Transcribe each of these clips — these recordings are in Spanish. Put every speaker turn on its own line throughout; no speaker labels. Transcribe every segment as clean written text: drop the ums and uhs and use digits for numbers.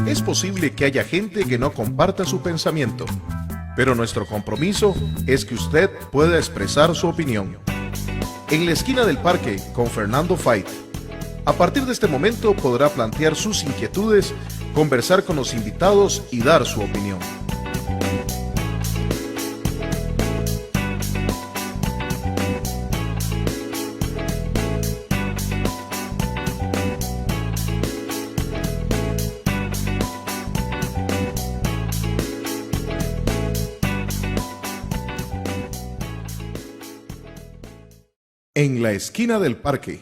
Es posible que haya gente que no comparta su pensamiento, pero nuestro compromiso es que usted pueda expresar su opinión. En la esquina del parque con Fernando Fait. A partir de este momento podrá plantear sus inquietudes, conversar con los invitados y dar su opinión. En la esquina del parque.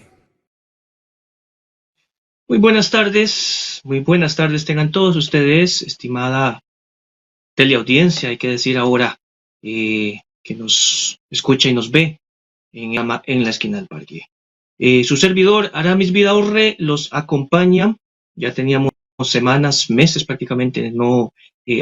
Muy buenas tardes tengan todos ustedes, estimada teleaudiencia, hay que decir ahora, que nos escucha y nos ve en la esquina del parque. Su servidor, Aramis Vidaurre, los acompaña. Ya teníamos semanas, meses prácticamente de no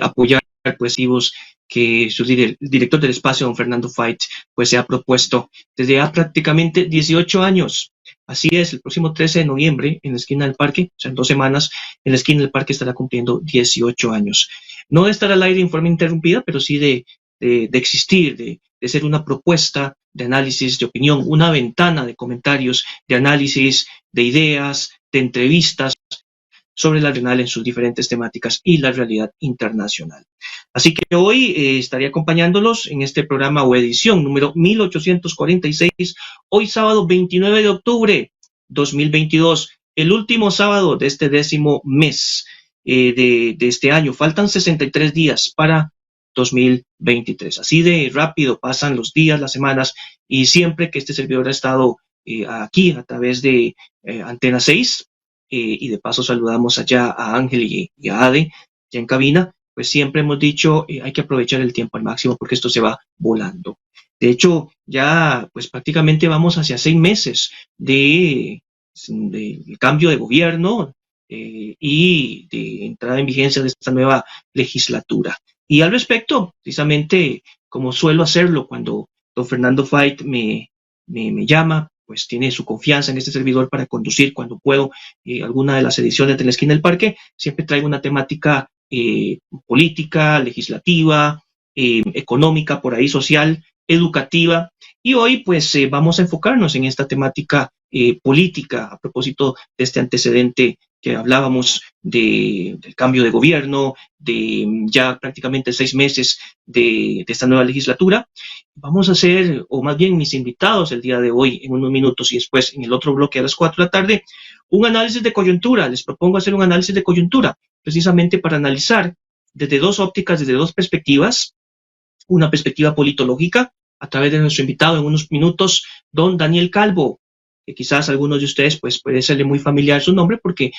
apoyar colectivos que su director del espacio, don Fernando Fait, pues se ha propuesto desde hace prácticamente 18 años. Así es, el próximo 13 de noviembre en la esquina del parque, o sea, en 2 semanas, en la esquina del parque estará cumpliendo 18 años. No de estar al aire en forma interrumpida, pero sí de existir, de ser una propuesta de análisis, de opinión, una ventana de comentarios, de análisis, de ideas, de entrevistas sobre la regional en sus diferentes temáticas y la realidad internacional. Así que hoy estaré acompañándolos en este programa o edición número 1846, hoy sábado 29 de octubre 2022, el último sábado de este 10º mes de este año. Faltan 63 días para 2023. Así de rápido pasan los días, las semanas, y siempre que este servidor ha estado aquí a través de Antena 6, y de paso saludamos allá a Ángel y a Ade, ya en cabina, pues siempre hemos dicho hay que aprovechar el tiempo al máximo porque esto se va volando. De hecho, ya pues prácticamente vamos hacia 6 meses de cambio de gobierno y de entrada en vigencia de esta nueva legislatura. Y al respecto, precisamente como suelo hacerlo cuando don Fernando Fait me llama, pues tiene su confianza en este servidor para conducir cuando puedo alguna de las ediciones de la esquina del parque, siempre traigo una temática política, legislativa, económica, por ahí social, educativa, y hoy pues vamos a enfocarnos en esta temática política a propósito de este antecedente que hablábamos del cambio de gobierno, de ya prácticamente 6 meses de esta nueva legislatura. Vamos a hacer, o más bien mis invitados el día de hoy, en unos minutos y después en el otro bloque a las 4 de la tarde, un análisis de coyuntura. Les propongo hacer un análisis de coyuntura, precisamente para analizar desde 2 ópticas, desde 2 perspectivas, una perspectiva politológica, a través de nuestro invitado en unos minutos, don Daniel Calvo, que quizás a algunos de ustedes pues puede serle muy familiar su nombre porque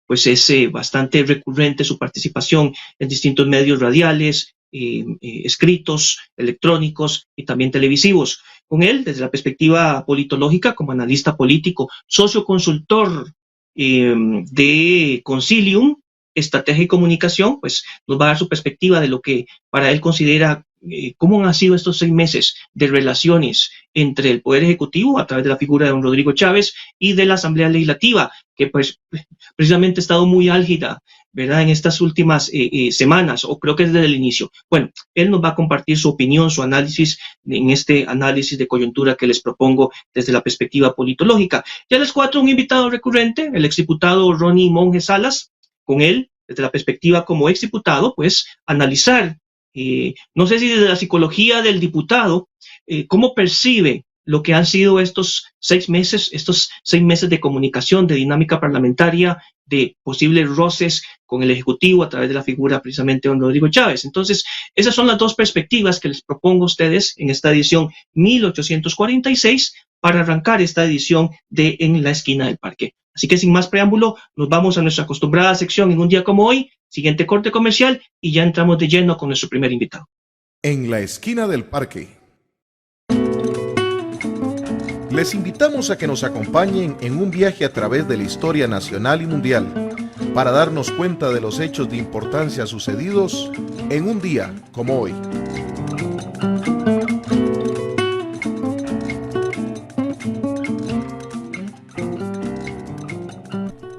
pues es bastante recurrente su participación en distintos medios radiales, escritos, electrónicos y también televisivos. Con él, desde la perspectiva politológica, como analista político, socio consultor de Concilium, Estrategia y Comunicación, pues nos va a dar su perspectiva de lo que para él considera cómo han sido estos 6 meses de relaciones entre el Poder Ejecutivo a través de la figura de don Rodrigo Chávez y de la Asamblea Legislativa, que pues precisamente ha estado muy álgida, ¿verdad?, en estas últimas semanas, o creo que desde el inicio. Bueno, él nos va a compartir su opinión, su análisis en este análisis de coyuntura que les propongo desde la perspectiva politológica. Ya a las 4, un invitado recurrente, el exdiputado Ronnie Monge Salas. Con él, desde la perspectiva como exdiputado, pues analizar, no sé si desde la psicología del diputado, cómo percibe lo que han sido estos 6 meses de comunicación, de dinámica parlamentaria, de posibles roces con el Ejecutivo a través de la figura precisamente de don Rodrigo Chávez. Entonces, esas son las 2 perspectivas que les propongo a ustedes en esta edición 1846 para arrancar esta edición de En la esquina del parque. Así que sin más preámbulo, nos vamos a nuestra acostumbrada sección en un día como hoy, siguiente corte comercial, y ya entramos de lleno con nuestro primer invitado.
En la esquina del parque. Les invitamos a que nos acompañen en un viaje a través de la historia nacional y mundial para darnos cuenta de los hechos de importancia sucedidos en un día como hoy.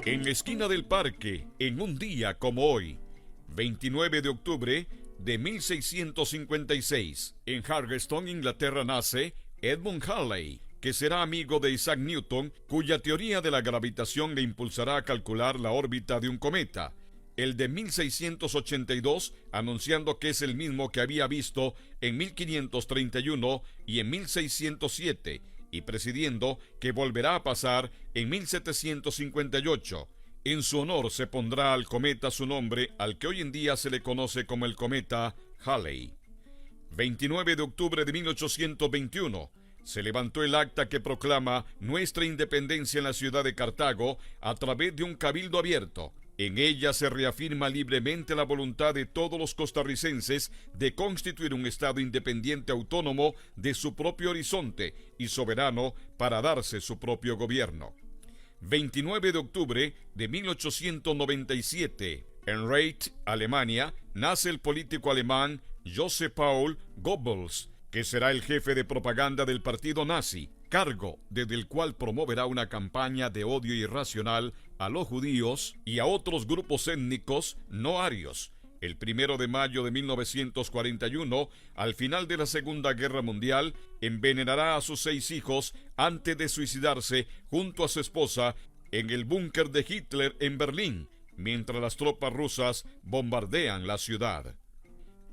En la esquina esquina del parque, en un día como hoy, 29 de octubre de 1656, en Hargestone, Inglaterra, nace Edmund Halley, que será amigo de Isaac Newton, cuya teoría de la gravitación le impulsará a calcular la órbita de un cometa. El de 1682, anunciando que es el mismo que había visto en 1531 y en 1607, y presidiendo que volverá a pasar en 1758. En su honor se pondrá al cometa su nombre, al que hoy en día se le conoce como el cometa Halley. 29 de octubre de 1821, se levantó el acta que proclama nuestra independencia en la ciudad de Cartago a través de un cabildo abierto. En ella se reafirma libremente la voluntad de todos los costarricenses de constituir un Estado independiente autónomo de su propio horizonte y soberano para darse su propio gobierno. 29 de octubre de 1897, en Reit, Alemania, nace el político alemán Joseph Paul Goebbels, que será el jefe de propaganda del partido nazi, cargo desde el cual promoverá una campaña de odio irracional a los judíos y a otros grupos étnicos no arios. El 1 de mayo de 1941, al final de la Segunda Guerra Mundial, envenenará a sus 6 hijos antes de suicidarse junto a su esposa en el búnker de Hitler en Berlín, mientras las tropas rusas bombardean la ciudad.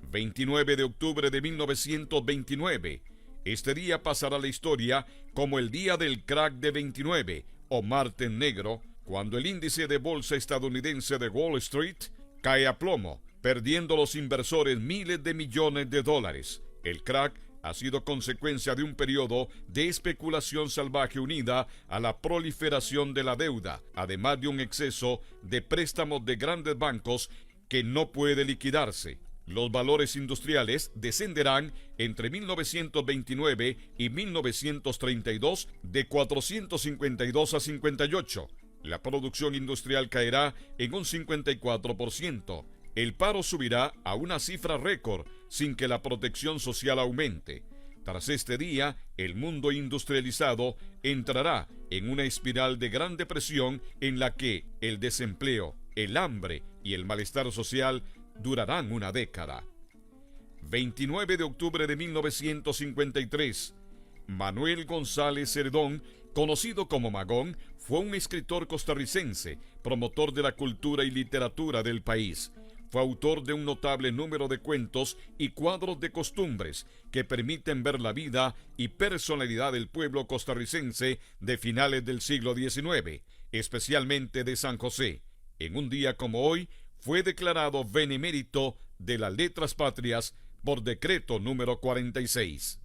29 de octubre de 1929. Este día pasará a la historia como el día del crack de 29 o martes negro, cuando el índice de bolsa estadounidense de Wall Street cae a plomo, perdiendo los inversores miles de millones de dólares. El crack ha sido consecuencia de un periodo de especulación salvaje unida a la proliferación de la deuda, además de un exceso de préstamos de grandes bancos que no puede liquidarse. Los valores industriales descenderán entre 1929 y 1932 de 452 a 58. La producción industrial caerá en un 54%. El paro subirá a una cifra récord sin que la protección social aumente. Tras este día, el mundo industrializado entrará en una espiral de gran depresión en la que el desempleo, el hambre y el malestar social durarán una década. 29 de octubre de 1953. Manuel González Cerdón, conocido como Magón, fue un escritor costarricense, promotor de la cultura y literatura del país. Fue autor de un notable número de cuentos y cuadros de costumbres que permiten ver la vida y personalidad del pueblo costarricense de finales del siglo XIX, especialmente de San José. En un día como hoy, fue declarado benemérito de las Letras Patrias por decreto número 46.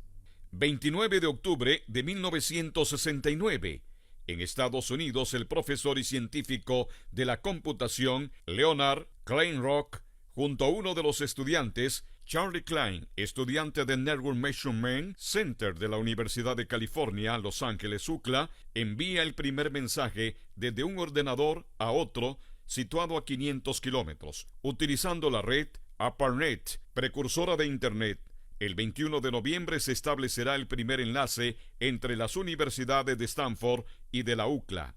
29 de octubre de 1969. En Estados Unidos, el profesor y científico de la computación Leonard Kleinrock, junto a uno de los estudiantes, Charlie Klein, estudiante del Network Measurement Center de la Universidad de California, Los Ángeles, UCLA, envía el primer mensaje desde un ordenador a otro situado a 500 kilómetros, utilizando la red ARPANET, precursora de Internet. El 21 de noviembre se establecerá el primer enlace entre las universidades de Stanford y de la UCLA.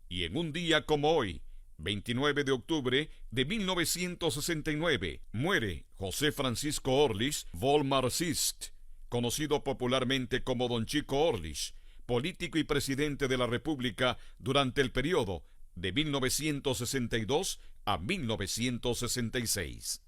Y en un día como hoy, 29 de octubre de 1969, muere José Francisco Orlich Volmarxist, conocido popularmente como Don Chico Orlich, político y presidente de la República durante el periodo de 1962 a 1966.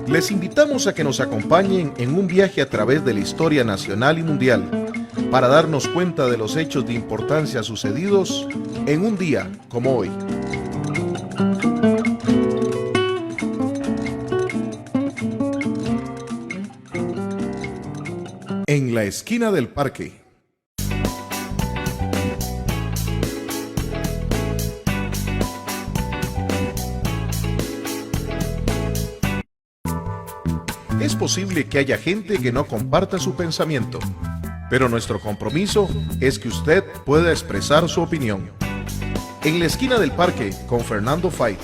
Les invitamos a que nos acompañen en un viaje a través de la historia nacional y mundial para darnos cuenta de los hechos de importancia sucedidos en un día como hoy. En la esquina del parque. Es posible que haya gente que no comparta su pensamiento, pero nuestro compromiso es que usted pueda expresar su opinión. En la esquina del parque con Fernando Fait.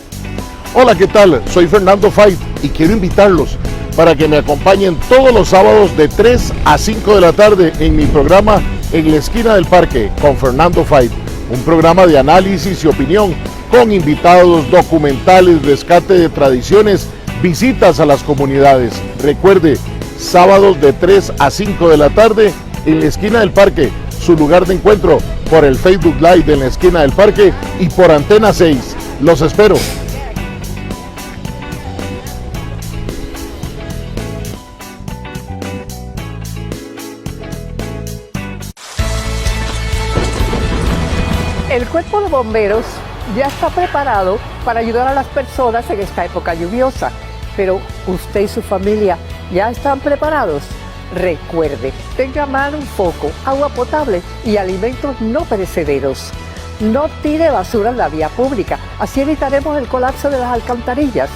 Hola, ¿qué tal? Soy Fernando Fait y quiero invitarlos para que me acompañen todos los sábados de 3 a 5 de la tarde en mi programa En la esquina del parque con Fernando Fait. un programa de análisis y opinión con invitados, documentales, rescate de tradiciones, visitas a las comunidades. Recuerde, sábados de 3 a 5 de la tarde en la esquina del parque, su lugar de encuentro por el Facebook Live de la esquina del parque y por Antena 6. Los espero.
El Cuerpo de Bomberos ya está preparado para ayudar a las personas en esta época lluviosa, pero usted y su familia ya están preparados. Recuerde, tenga a mano un foco, agua potable y alimentos no perecederos. No tire basura en la vía pública, así evitaremos el colapso de las alcantarillas.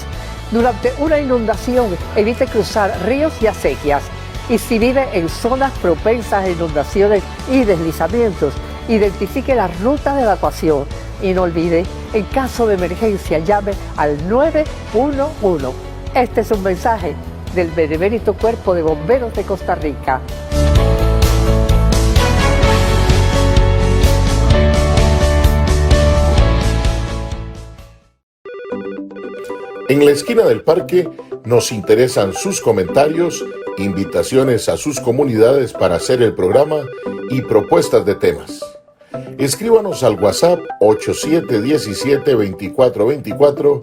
Durante una inundación, evite cruzar ríos y acequias. Y si vive en zonas propensas a inundaciones y deslizamientos, identifique la ruta de evacuación y no olvide, en caso de emergencia, llame al 911. Este es un mensaje del Benemérito Cuerpo de Bomberos de Costa Rica.
En la esquina del parque nos interesan sus comentarios, invitaciones a sus comunidades para hacer el programa y propuestas de temas. Escríbanos al WhatsApp 8717-2424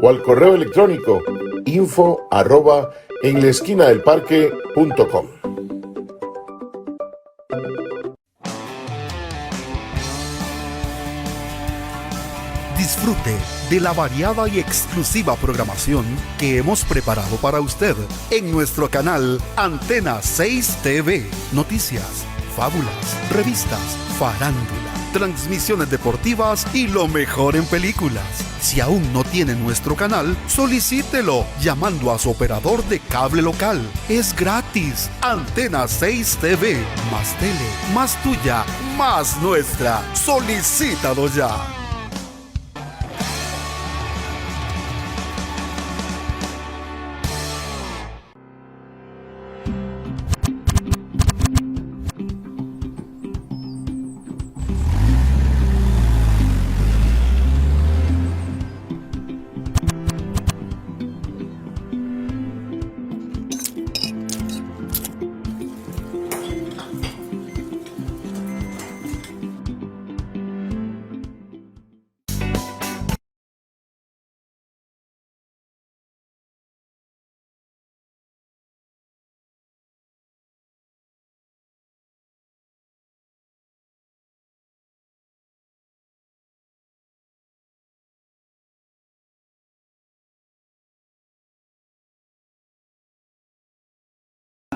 o al correo electrónico info@enlaesquinadelparque.com.
Disfrute de la variada y exclusiva programación que hemos preparado para usted en nuestro canal Antena 6 TV. Noticias, fábulas, revistas, farándula, transmisiones deportivas y lo mejor en películas. Si aún no tiene nuestro canal, solicítelo llamando a su operador de cable local. Es gratis. Antena 6 TV. Más tele, más tuya, más nuestra. Solicítalo ya.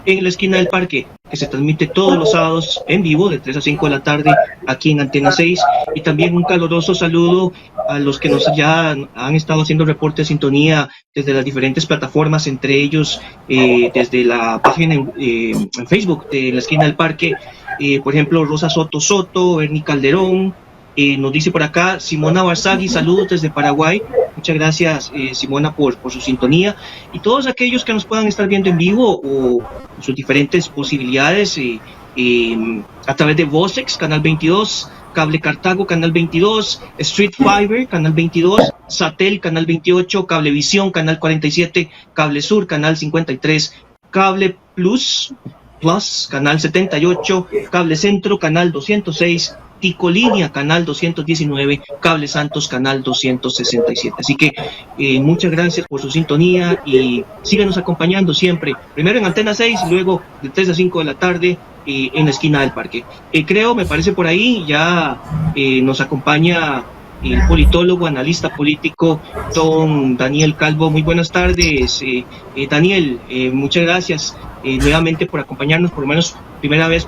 En la esquina del parque, que se transmite todos los sábados en vivo de 3 a 5 de la tarde aquí en Antena 6, y también un caluroso saludo a los que nos ya han estado haciendo reporte de sintonía desde las diferentes plataformas, entre ellos desde la página en Facebook de la esquina del parque, por ejemplo Rosa Soto, Ernie Calderón, nos dice por acá Simona Barzagui, saludos desde Paraguay. Muchas gracias, Simona, por su sintonía. Y todos aquellos que nos puedan estar viendo en vivo o sus diferentes posibilidades a través de Vocex, Canal 22, Cable Cartago, Canal 22, Street Fiber, Canal 22, Satel, Canal 28, Cablevisión, Canal 47, Cable Sur, Canal 53, Cable Plus, Canal 78, Cable Centro, Canal 206, Ticolínea, Canal 219, Cable Santos, Canal 267. Así que muchas gracias por su sintonía y síganos acompañando siempre, primero en Antena 6, luego de 3 a 5 de la tarde en la esquina del parque. Me parece por ahí, ya nos acompaña el politólogo, analista político, don Daniel Calvo. Muy buenas tardes, Daniel, muchas gracias nuevamente por acompañarnos, por lo menos primera vez.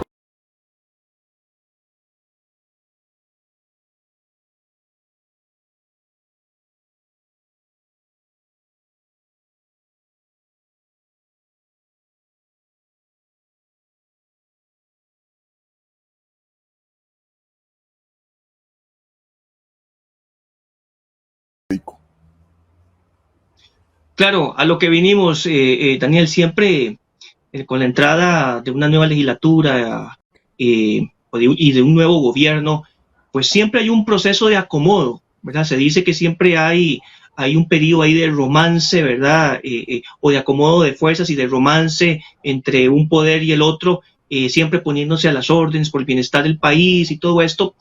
Claro, a lo que vinimos, Daniel, siempre con la entrada de una nueva legislatura y de un nuevo gobierno, pues siempre hay un proceso de acomodo, ¿verdad? Se dice que siempre hay un periodo ahí de romance, ¿verdad? O de acomodo de fuerzas y de romance entre un poder y el otro, siempre poniéndose a las órdenes por el bienestar del país y todo esto.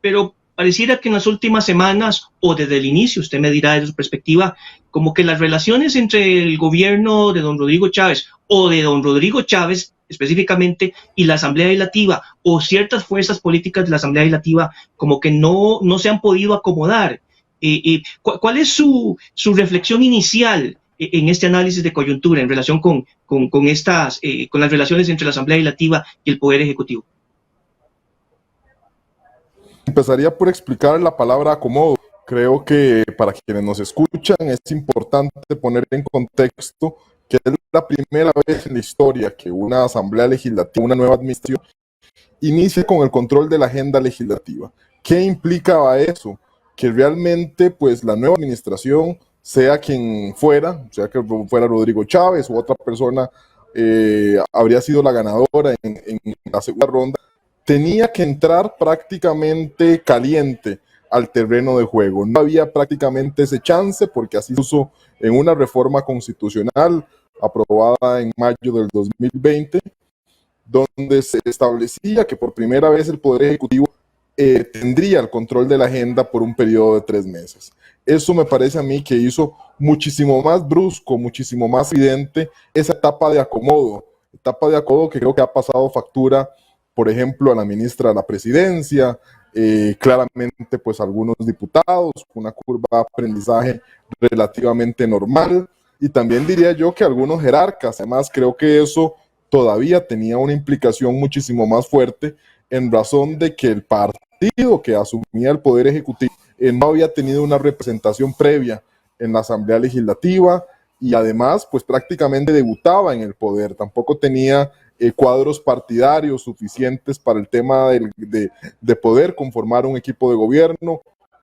Pero pareciera que en las últimas semanas, o desde el inicio, usted me dirá desde su perspectiva, como que las relaciones entre el gobierno de don Rodrigo Chávez o de don Rodrigo Chávez específicamente y la Asamblea Legislativa o ciertas fuerzas políticas de la Asamblea Legislativa como que no se han podido acomodar. ¿Cuál es su reflexión inicial en este análisis de coyuntura en relación con las relaciones entre la Asamblea Legislativa y el Poder Ejecutivo?
Empezaría por explicar la palabra acomodo. Creo que para quienes nos escuchan es importante poner en contexto que es la primera vez en la historia que una asamblea legislativa, una nueva administración, inicia con el control de la agenda legislativa. ¿Qué implicaba eso? Que realmente pues la nueva administración, sea quien fuera, sea que fuera Rodrigo Chávez u otra persona habría sido la ganadora en la segunda ronda, tenía que entrar prácticamente caliente al terreno de juego. No había prácticamente ese chance porque así se puso en una reforma constitucional aprobada en mayo del 2020, donde se establecía que por primera vez el Poder Ejecutivo tendría el control de la agenda por un periodo de 3 meses. Eso me parece a mí que hizo muchísimo más brusco, muchísimo más evidente esa etapa de acomodo que creo que ha pasado factura, por ejemplo, a la ministra de la Presidencia, claramente pues algunos diputados, una curva de aprendizaje relativamente normal, y también diría yo que algunos jerarcas. Además, creo que eso todavía tenía una implicación muchísimo más fuerte en razón de que el partido que asumía el Poder Ejecutivo no había tenido una representación previa en la Asamblea Legislativa y además pues prácticamente debutaba en el poder, tampoco tenía cuadros partidarios suficientes para el tema de poder conformar un equipo de gobierno,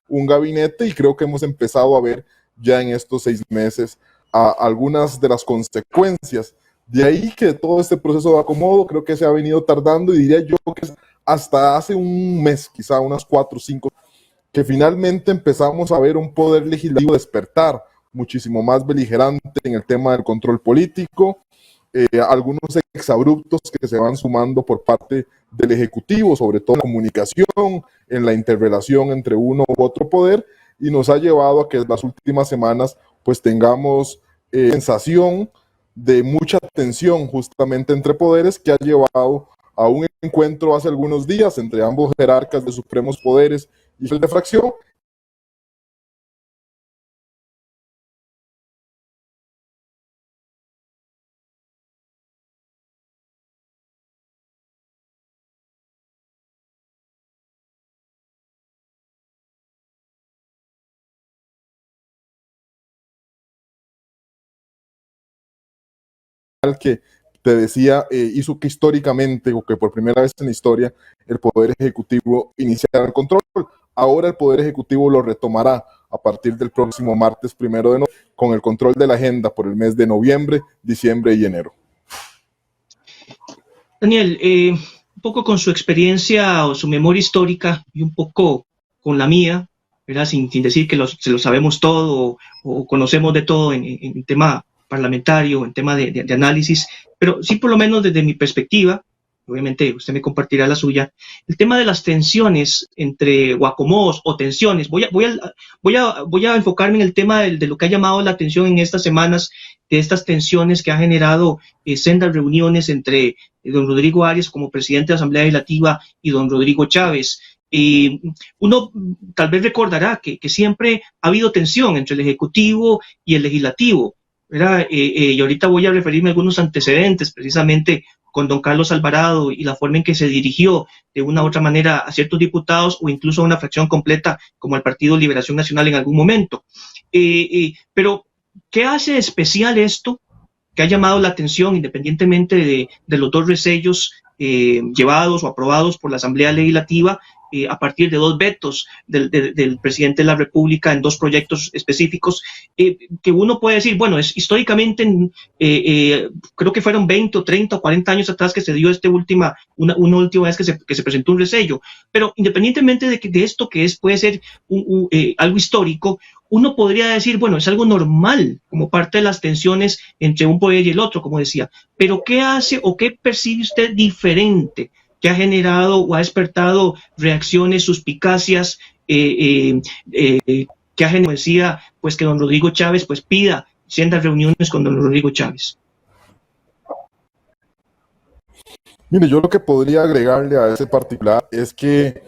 un gabinete, y creo que hemos empezado a ver ya en estos 6 meses algunas de las consecuencias. De ahí que todo este proceso de acomodo creo que se ha venido tardando, y diría yo que hasta hace un mes, quizá unas 4 o 5, que finalmente empezamos a ver un poder legislativo despertar muchísimo más beligerante en el tema del control político, algunos exabruptos que se van sumando por parte del Ejecutivo, sobre todo en la comunicación, en la interrelación entre uno u otro poder, y nos ha llevado a que en las últimas semanas pues tengamos sensación de mucha tensión justamente entre poderes, que ha llevado a un encuentro hace algunos días entre ambos jerarcas de supremos poderes y el de fracción. Que te decía, hizo que históricamente, o que por primera vez en la historia, el Poder Ejecutivo iniciara el control. Ahora el Poder Ejecutivo lo retomará a partir del próximo martes 1 de noviembre, con el control de la agenda por el mes de noviembre, diciembre y enero.
Daniel, un poco con su experiencia o su memoria histórica y un poco con la mía, ¿verdad? Sin decir que se lo sabemos todo o conocemos de todo en tema parlamentario, en tema de análisis, pero sí por lo menos desde mi perspectiva, obviamente usted me compartirá la suya, el tema de las tensiones entre o acomodos o tensiones. Voy a enfocarme en el tema de lo que ha llamado la atención en estas semanas, de estas tensiones que ha generado sendas reuniones entre don Rodrigo Arias como presidente de la Asamblea Legislativa y don Rodrigo Chávez. Uno tal vez recordará que siempre ha habido tensión entre el Ejecutivo y el Legislativo, ¿verdad? Y ahorita voy a referirme a algunos antecedentes, precisamente con don Carlos Alvarado y la forma en que se dirigió de una u otra manera a ciertos diputados o incluso a una fracción completa como el Partido Liberación Nacional en algún momento. Pero, ¿qué hace especial esto que ha llamado la atención, independientemente de los 2 resellos llevados o aprobados por la Asamblea Legislativa, a partir de 2 vetos del presidente de la República en 2 proyectos específicos, que uno puede decir, bueno, es históricamente, creo que fueron 20 o 30 o 40 años atrás que se dio una última vez que se presentó un resello, pero independientemente de esto que puede ser algo histórico, uno podría decir, bueno, es algo normal como parte de las tensiones entre un poder y el otro, como decía, pero ¿qué hace o qué percibe usted diferente que ha generado o ha despertado reacciones, suspicacias, que ha generado, decía, pues que don Rodrigo Chávez pues pida sendas reuniones con don Rodrigo Chávez?
Mire, yo lo que podría agregarle a ese particular es que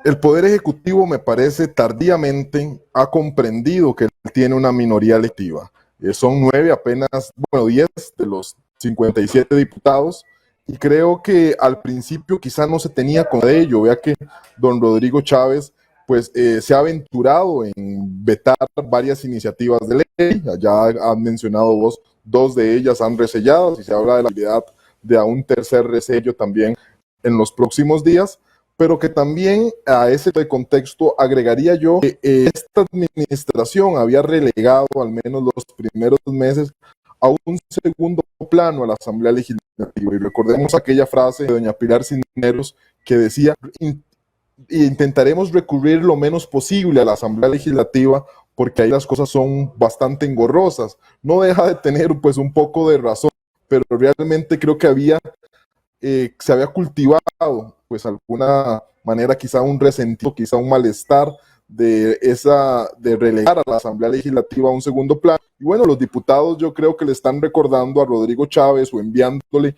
el Poder Ejecutivo, me parece, tardíamente ha comprendido que él tiene una minoría electiva. Son 9 apenas, bueno, 10 de los 57 diputados, y creo que al principio quizá no se tenía con ello. Vea que don Rodrigo Chávez pues se ha aventurado en vetar varias iniciativas de ley. Ya han mencionado vos, 2 de ellas han resellado, y se habla de la habilidad de a un tercer resello también en los próximos días. Pero que también a ese contexto agregaría yo que esta administración había relegado al menos los primeros meses a un segundo plano a la Asamblea Legislativa. Y recordemos aquella frase de doña Pilar Cisneros que decía, intentaremos recurrir lo menos posible a la Asamblea Legislativa porque ahí las cosas son bastante engorrosas. No deja de tener pues un poco de razón, pero realmente creo que se había cultivado pues alguna manera, quizá un resentido, quizá un malestar de relegar a la Asamblea Legislativa a un segundo plano. Y bueno, los diputados yo creo que le están recordando a Rodrigo Chávez o enviándole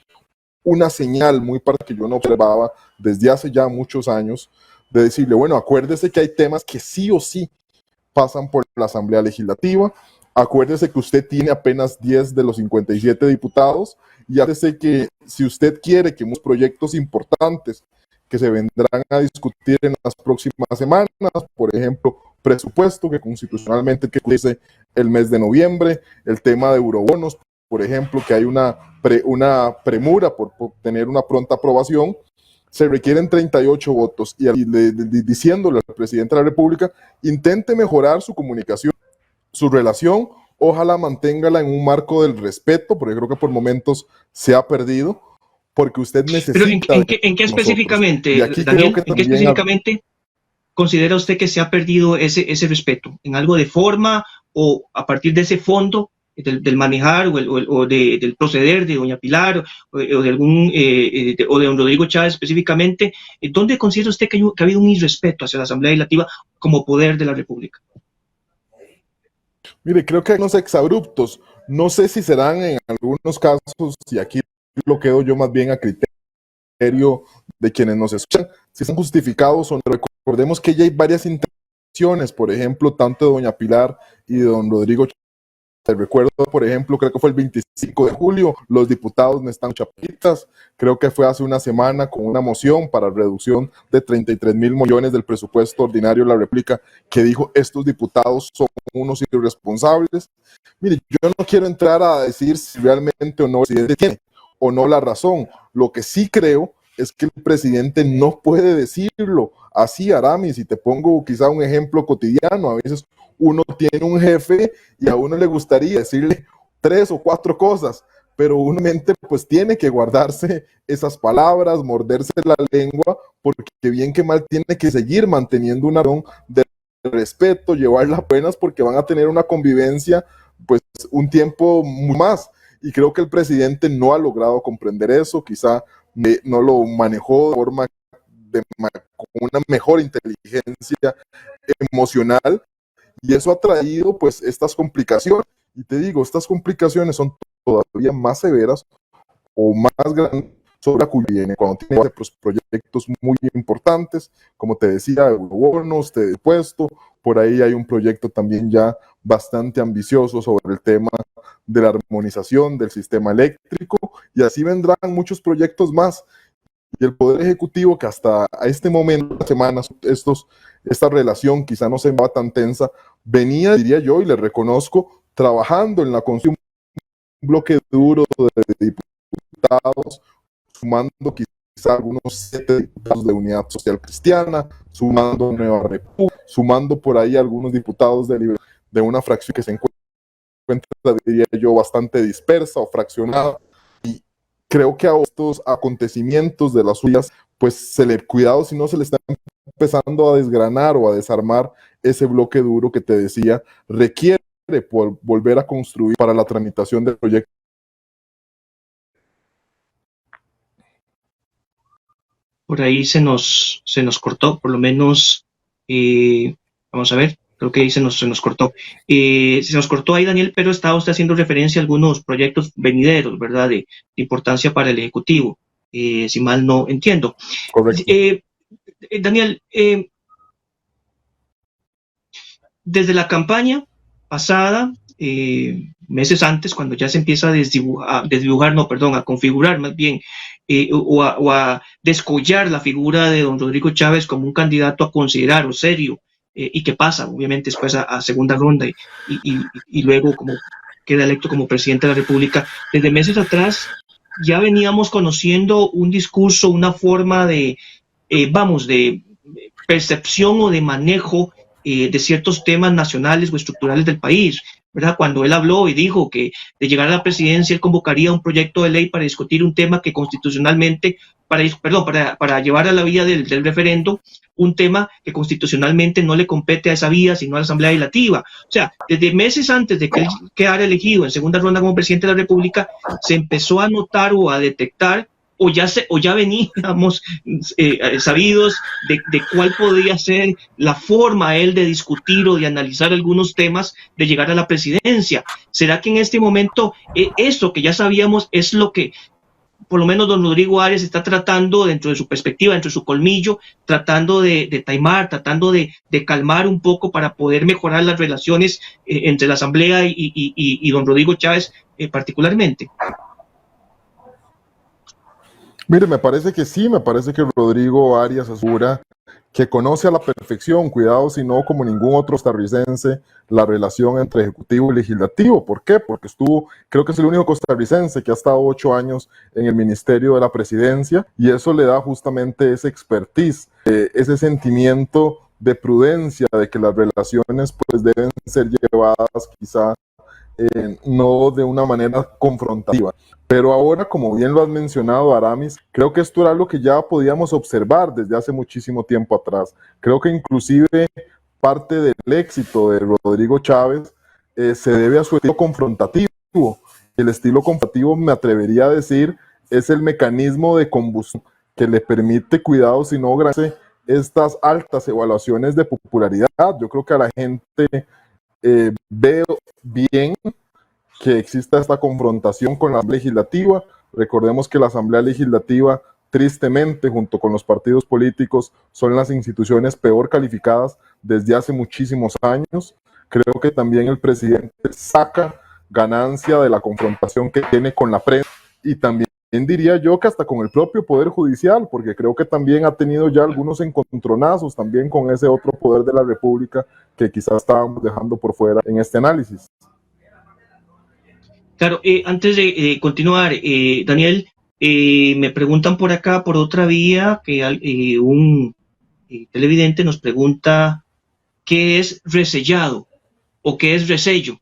una señal muy particular que yo no observaba desde hace ya muchos años, de decirle, bueno, acuérdese que hay temas que sí o sí pasan por la Asamblea Legislativa. Acuérdese que usted tiene apenas 10 de los 57 diputados, y acuérdese que si usted quiere que unos proyectos importantes que se vendrán a discutir en las próximas semanas, por ejemplo, presupuesto que constitucionalmente que dice el mes de noviembre, el tema de eurobonos, por ejemplo, que hay una premura por tener una pronta aprobación, se requieren 38 votos, y diciéndole al presidente de la República, intente mejorar su comunicación, su relación, ojalá manténgala en un marco del respeto, porque creo que por momentos se ha perdido, porque usted necesita...
Pero ¿en qué específicamente, Daniel, en qué específicamente considera usted que se ha perdido ese respeto? ¿En algo de forma o a partir de ese fondo del manejar o del proceder de doña Pilar o de algún o de don Rodrigo Chávez específicamente? ¿Dónde considera usted que ha habido un irrespeto hacia la Asamblea Legislativa como poder de la República?
Mire, creo que hay unos exabruptos. No sé si serán en algunos casos, y aquí lo quedo yo más bien a criterio de quienes nos escuchan, si están justificados o no. Recordemos que ya hay varias intenciones, por ejemplo, tanto de doña Pilar y de don Rodrigo. Te recuerdo, por ejemplo, creo que fue el 25 de julio, los diputados me están chapitas, creo que fue hace una semana con una moción para reducción de 33 mil millones del presupuesto ordinario de la República, que dijo, estos diputados son unos irresponsables. Mire, yo no quiero entrar a decir si realmente o no el presidente tiene o no la razón. Lo que sí creo es que el presidente no puede decirlo así, Aramis, y te pongo quizá un ejemplo cotidiano. A veces uno tiene un jefe y a uno le gustaría decirle 3 o 4 cosas, pero uno mente pues tiene que guardarse esas palabras, morderse la lengua, porque bien que mal tiene que seguir manteniendo una relación de respeto, llevarlas buenas, porque van a tener una convivencia pues un tiempo más, y creo que el presidente no ha logrado comprender eso, quizá no lo manejó de forma con una mejor inteligencia emocional, y eso ha traído pues estas complicaciones. Y te digo, estas complicaciones son todavía más severas o más grandes sobre la cuya viene cuando tiene proyectos muy importantes, como te decía, bonos, de puesto. Por ahí hay un proyecto también ya bastante ambicioso sobre el tema de la armonización del sistema eléctrico, y así vendrán muchos proyectos más. Y el Poder Ejecutivo, que hasta a este momento, semanas, esta relación quizá no se va tan tensa, venía, diría yo, y le reconozco, trabajando en la construcción de un bloque duro de diputados, sumando quizá quizá algunos 7 diputados de Unidad Social Cristiana, sumando Nueva República, sumando por ahí algunos diputados de una fracción que se encuentra, diría yo, bastante dispersa o fraccionada. Y creo que a estos acontecimientos de las suyas, pues cuidado si no se le está empezando a desgranar o a desarmar ese bloque duro que te decía, requiere volver a construir para la tramitación del proyecto.
Por ahí se nos cortó, por lo menos, vamos a ver, creo que ahí se nos cortó. Se nos cortó ahí, Daniel, pero estaba usted haciendo referencia a algunos proyectos venideros, ¿verdad?, de importancia para el Ejecutivo, si mal no entiendo.
Correcto.
Daniel, desde la campaña pasada, meses antes, cuando ya se empieza a configurar más bien, o a descollar la figura de don Rodrigo Chávez como un candidato a considerar o serio, y que pasa, obviamente, después a segunda ronda y luego como queda electo como presidente de la República. Desde meses atrás ya veníamos conociendo un discurso, una forma de percepción o de manejo de ciertos temas nacionales o estructurales del país, ¿verdad? Cuando él habló y dijo que de llegar a la presidencia él convocaría un proyecto de ley para discutir un tema que constitucionalmente, para llevar a la vía del referendo, un tema que constitucionalmente no le compete a esa vía, sino a la Asamblea Legislativa. O sea, desde meses antes de que él quedara elegido en segunda ronda como presidente de la República, se empezó a notar o a detectar o ya veníamos sabidos de cuál podría ser la forma él de discutir o de analizar algunos temas de llegar a la presidencia. ¿Será que en este momento eso que ya sabíamos es lo que por lo menos don Rodrigo Arias está tratando, dentro de su perspectiva, dentro de su colmillo, tratando de taimar, tratando de calmar un poco para poder mejorar las relaciones entre la Asamblea y don Rodrigo Chávez particularmente?
Mire, me parece que sí, me parece que Rodrigo Arias asegura que conoce a la perfección, cuidado si no como ningún otro costarricense, la relación entre Ejecutivo y Legislativo. ¿Por qué? Porque creo que es el único costarricense que ha estado 8 años en el Ministerio de la Presidencia y eso le da justamente ese expertise, ese sentimiento de prudencia, de que las relaciones pues deben ser llevadas quizá no de una manera confrontativa. Pero ahora, como bien lo has mencionado, Aramis, creo que esto era algo que ya podíamos observar desde hace muchísimo tiempo atrás. Creo que inclusive parte del éxito de Rodrigo Chávez se debe a su estilo confrontativo. El estilo confrontativo, me atrevería a decir, es el mecanismo de combustión que le permite, cuidado si no ganarse estas altas evaluaciones de popularidad. Yo creo que a la gente veo bien que exista esta confrontación con la Asamblea Legislativa. Recordemos que la Asamblea Legislativa, tristemente, junto con los partidos políticos, son las instituciones peor calificadas desde hace muchísimos años. Creo que también el presidente saca ganancia de la confrontación que tiene con la prensa y también diría yo que hasta con el propio Poder Judicial, porque creo que también ha tenido ya algunos encontronazos también con ese otro poder de la República que quizás estábamos dejando por fuera en este análisis.
Claro, antes de continuar, Daniel, me preguntan por acá, por otra vía, que un televidente nos pregunta qué es resellado o qué es resello.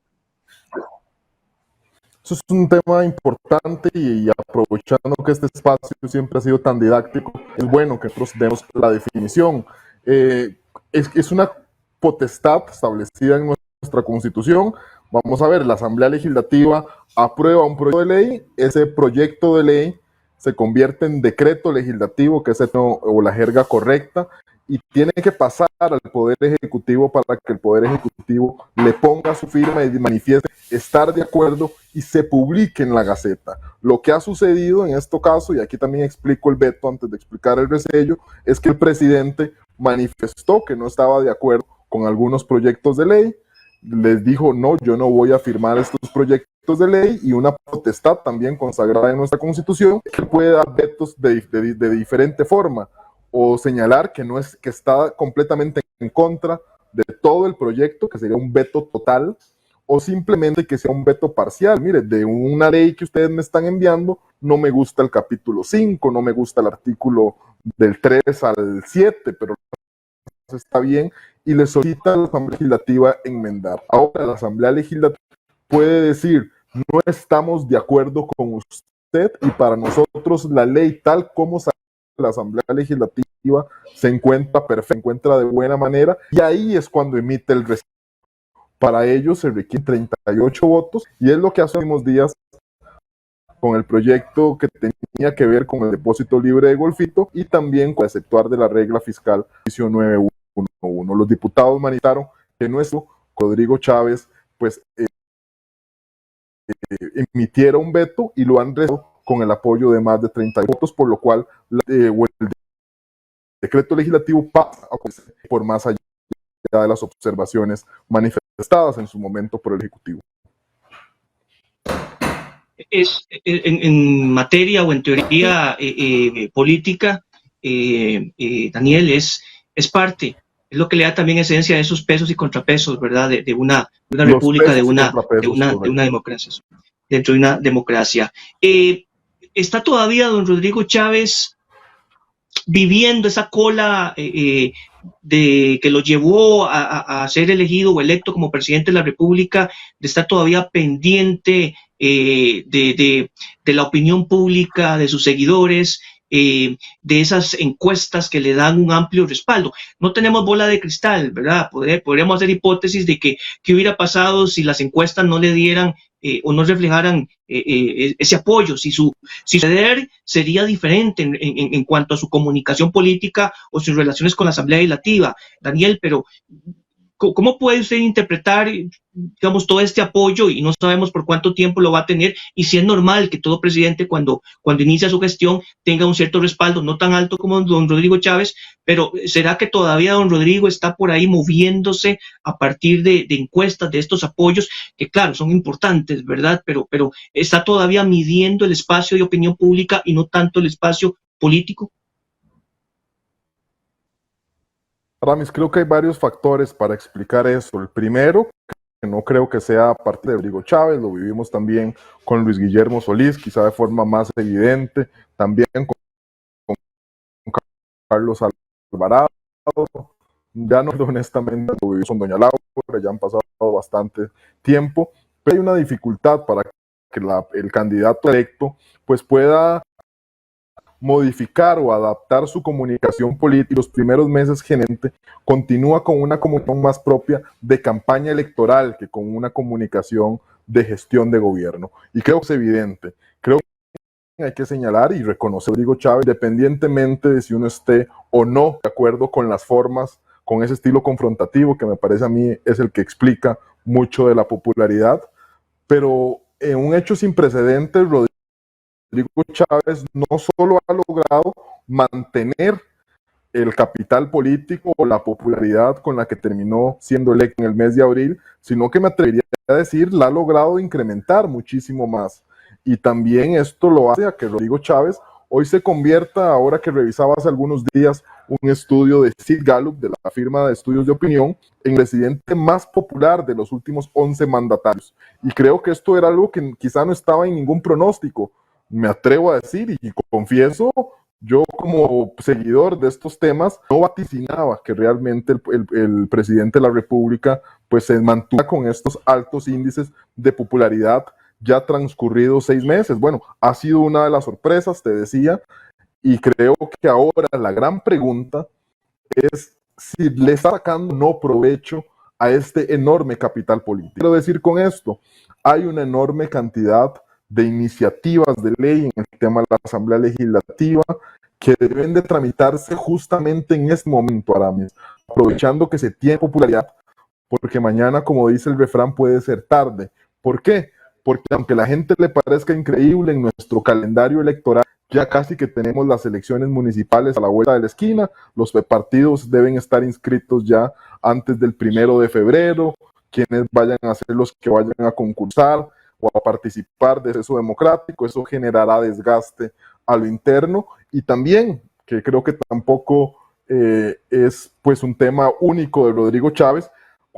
Eso es un tema importante y aprovechando que este espacio siempre ha sido tan didáctico, es bueno que nosotros demos la definición. Es una potestad establecida en nuestra Constitución. Vamos a ver, la Asamblea Legislativa aprueba un proyecto de ley, ese proyecto de ley se convierte en decreto legislativo, que es o la jerga correcta, y tiene que pasar al Poder Ejecutivo para que el Poder Ejecutivo le ponga su firma y manifieste estar de acuerdo y se publique en la Gaceta. Lo que ha sucedido en este caso, y aquí también explico el veto antes de explicar el resello, es que el presidente manifestó que no estaba de acuerdo con algunos proyectos de ley, les dijo, no, yo no voy a firmar estos proyectos de ley, y una potestad también consagrada en nuestra Constitución, que puede dar vetos de diferente forma, o señalar que está completamente en contra de todo el proyecto, que sería un veto total, o simplemente que sea un veto parcial. Mire, de una ley que ustedes me están enviando, no me gusta el capítulo 5, no me gusta el artículo del 3 al 7, pero está bien, y le solicita a la Asamblea Legislativa enmendar. Ahora la Asamblea Legislativa puede decir, no estamos de acuerdo con usted, y para nosotros la ley tal como sale de la Asamblea Legislativa se encuentra perfecta, se encuentra de buena manera, y ahí es cuando emite el respaldo. Para ello se requieren 38 votos, y es lo que hace unos días con el proyecto que tenía que ver con el depósito libre de Golfito y también con el exceptuar de la regla fiscal 911. Los diputados manifestaron que nuestro Rodrigo Chávez pues emitiera un veto y lo han rechazado con el apoyo de más de 30 votos, por lo cual el decreto legislativo pasa por más allá de las observaciones manifestadas en su momento por el Ejecutivo.
En materia o en teoría política, Daniel, es parte, es lo que le da también esencia a esos pesos y contrapesos, ¿verdad? De una república, de una democracia, dentro de una democracia. ¿Está todavía don Rodrigo Chávez viviendo esa cola de que lo llevó a ser elegido o electo como presidente de la República, de estar todavía pendiente de la opinión pública, de sus seguidores, de esas encuestas que le dan un amplio respaldo? No tenemos bola de cristal, ¿verdad? Podríamos hacer hipótesis de qué hubiera pasado si las encuestas no le dieran o no reflejaran ese apoyo, si su ceder sería diferente en cuanto a su comunicación política o sus relaciones con la Asamblea Legislativa. Daniel, pero ¿cómo puede usted interpretar, digamos, todo este apoyo, y no sabemos por cuánto tiempo lo va a tener, y si es normal que todo presidente cuando inicia su gestión tenga un cierto respaldo, no tan alto como don Rodrigo Chávez, pero ¿será que todavía don Rodrigo está por ahí moviéndose a partir de encuestas, de estos apoyos, que claro, son importantes, ¿verdad? Pero está todavía midiendo el espacio de opinión pública y no tanto el espacio político?
Ramis, creo que hay varios factores para explicar eso. El primero, que no creo que sea parte de Rodrigo Chávez, lo vivimos también con Luis Guillermo Solís, quizá de forma más evidente, también con Carlos Alvarado, ya no honestamente lo vivimos con doña Laura, ya han pasado bastante tiempo, pero hay una dificultad para que el candidato electo pues pueda modificar o adaptar su comunicación política. Los primeros meses gerente continúa con una comunicación más propia de campaña electoral que con una comunicación de gestión de gobierno. Y creo que es evidente. Creo que hay que señalar y reconocer a Rodrigo Chávez, independientemente de si uno esté o no de acuerdo con las formas, con ese estilo confrontativo que me parece a mí es el que explica mucho de la popularidad. Pero en un hecho sin precedentes, Rodrigo Chávez no solo ha logrado mantener el capital político o la popularidad con la que terminó siendo electo en el mes de abril, sino que me atrevería a decir, la ha logrado incrementar muchísimo más. Y también esto lo hace a que Rodrigo Chávez hoy se convierta, ahora que revisaba hace algunos días un estudio de Sid Gallup, de la firma de estudios de opinión, en el presidente más popular de los últimos 11 mandatarios. Y creo que esto era algo que quizá no estaba en ningún pronóstico, me atrevo a decir y confieso, yo como seguidor de estos temas no vaticinaba que realmente el presidente de la República pues se mantuviera con estos altos índices de popularidad ya transcurridos 6 meses. Bueno, ha sido una de las sorpresas, te decía, y creo que ahora la gran pregunta es si le está sacando no provecho a este enorme capital político. Quiero decir con esto, hay una enorme cantidad de iniciativas de ley en el tema de la Asamblea Legislativa que deben de tramitarse justamente en este momento, Aramis, aprovechando que se tiene popularidad, porque mañana, como dice el refrán, puede ser tarde. ¿Por qué? Porque aunque a la gente le parezca increíble, en nuestro calendario electoral ya casi que tenemos las elecciones municipales a la vuelta de la esquina, los partidos deben estar inscritos ya antes del 1 de febrero, quienes vayan a ser los que vayan a concursar o a participar de eso democrático, eso generará desgaste a lo interno, y también, que creo que tampoco es pues un tema único de Rodrigo Chávez,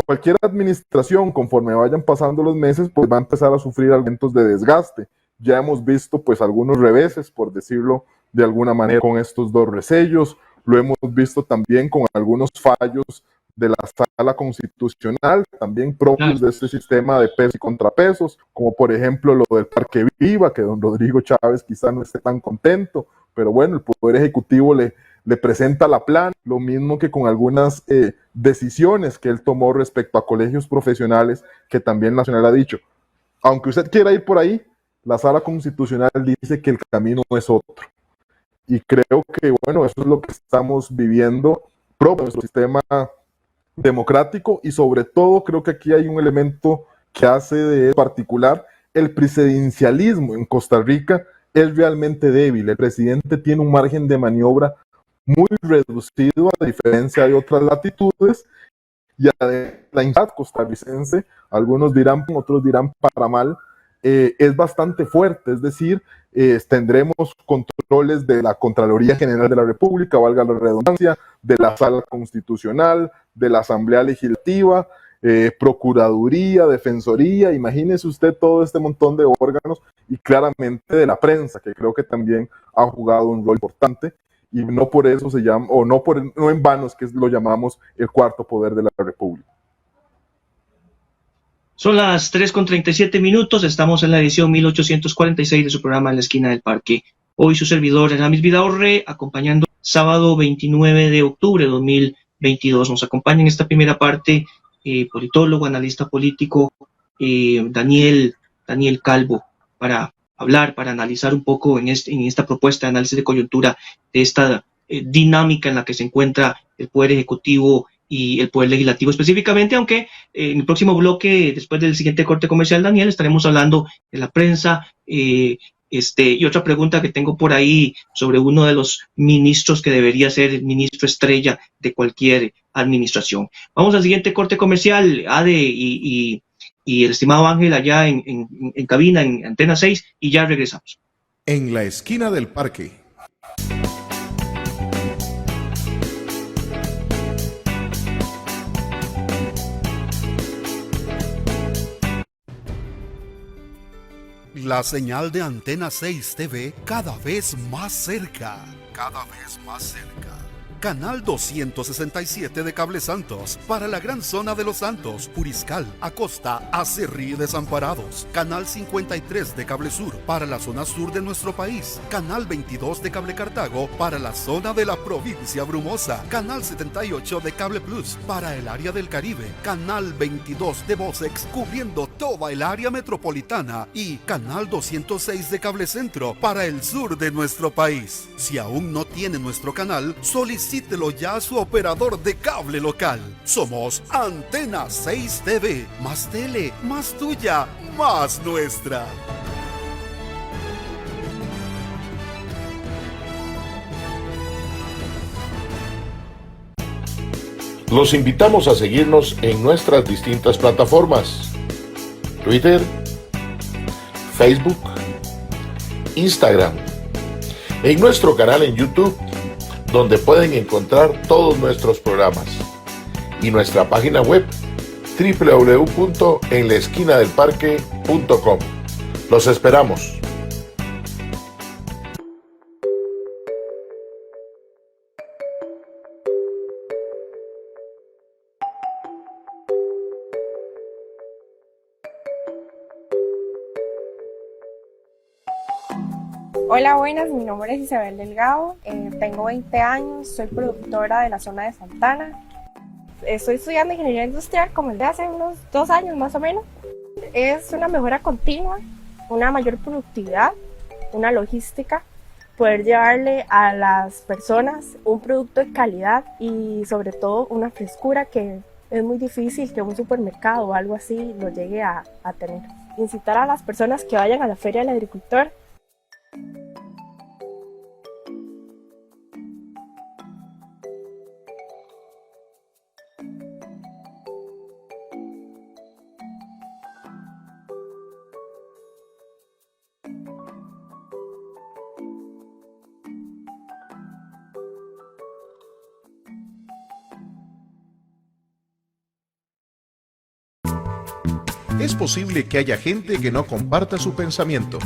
cualquier administración, conforme vayan pasando los meses, pues va a empezar a sufrir aumentos de desgaste. Ya hemos visto pues algunos reveses, por decirlo de alguna manera, con estos dos resellos. Lo hemos visto también con algunos fallos de la Sala Constitucional, también propios de este sistema de pesos y contrapesos, como por ejemplo lo del Parque Viva, que don Rodrigo Chávez quizá no esté tan contento, pero bueno, el Poder Ejecutivo le presenta la plana, lo mismo que con algunas decisiones que él tomó respecto a colegios profesionales, que también Nacional ha dicho, aunque usted quiera ir por ahí, la Sala Constitucional dice que el camino es otro. Y creo que, bueno, eso es lo que estamos viviendo propio de nuestro sistema democrático, y sobre todo creo que aquí hay un elemento que hace de particular: el presidencialismo en Costa Rica es realmente débil. El presidente tiene un margen de maniobra muy reducido a diferencia de otras latitudes, y la inmunidad costarricense, algunos dirán, otros dirán para mal, es bastante fuerte, es decir, tendremos controles de la Contraloría General de la República, valga la redundancia, de la Sala Constitucional, de la Asamblea Legislativa, Procuraduría, Defensoría, imagínese usted todo este montón de órganos, y claramente de la prensa, que creo que también ha jugado un rol importante, y no por eso se llama, o no en vano es que lo llamamos el cuarto poder de la República.
Son las 3:37, estamos en la edición 1846 de su programa En la Esquina del Parque. Hoy su servidor, Aramis Vidaurre, acompañando sábado 29 de octubre de 2022. Nos acompaña en esta primera parte politólogo, analista político, Daniel Calvo, para hablar, para analizar un poco en esta propuesta de análisis de coyuntura de esta dinámica en la que se encuentra el Poder Ejecutivo y el Poder Legislativo específicamente, aunque en el próximo bloque, después del siguiente corte comercial, Daniel, estaremos hablando de la prensa y otra pregunta que tengo por ahí sobre uno de los ministros que debería ser el ministro estrella de cualquier administración. Vamos al siguiente corte comercial, Ade y el estimado Ángel allá en cabina, en Antena 6, y ya regresamos.
En la Esquina del Parque.
La señal de Antena 6 TV cada vez más cerca. Cada vez más cerca. Canal 267 de Cable Santos para la gran zona de Los Santos, Puriscal, Acosta, Acerrí y Desamparados. Canal 53 de Cable Sur para la zona sur de nuestro país. Canal 22 de Cable Cartago para la zona de la provincia Brumosa. Canal 78 de Cable Plus para el área del Caribe. Canal 22 de Vocex cubriendo toda el área metropolitana. Y Canal 206 de Cable Centro para el sur de nuestro país. Si aún no tiene nuestro canal, solicítelo ya a su operador de cable local. Somos Antena 6 TV. Más tele, más tuya, más nuestra.
Los invitamos a seguirnos en nuestras distintas plataformas: Twitter, Facebook, Instagram, en nuestro canal en YouTube, donde pueden encontrar todos nuestros programas, y nuestra página web www.enlaesquinadelparque.com. Los esperamos.
Hola, buenas, mi nombre es Isabel Delgado, tengo 20 años, soy productora de la zona de Santana. Estoy estudiando ingeniería industrial como el de hace unos 2 años más o menos. Es una mejora continua, una mayor productividad, una logística, poder llevarle a las personas un producto de calidad y sobre todo una frescura que es muy difícil que un supermercado o algo así lo llegue a tener. Incitar a las personas que vayan a la Feria del Agricultor.
Es posible que haya gente que no comparta su pensamiento,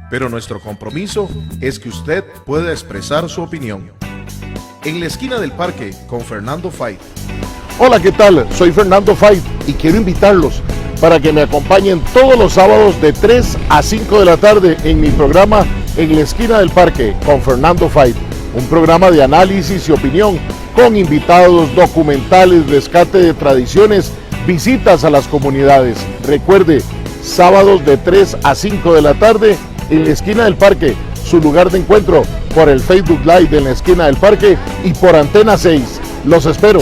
pero nuestro compromiso es que usted pueda expresar su opinión. En la esquina del parque con Fernando Fight.
Hola, ¿qué tal? Soy Fernando Fight y quiero invitarlos para que me acompañen todos los sábados de 3 a 5 de la tarde en mi programa En la esquina del parque con Fernando Fight, un programa de análisis y opinión con invitados, documentales, rescate de tradiciones, visitas a las comunidades. Recuerde, sábados de 3 a 5 de la tarde en la esquina del parque, su lugar de encuentro por el Facebook Live de la esquina del parque y por Antena 6. Los espero.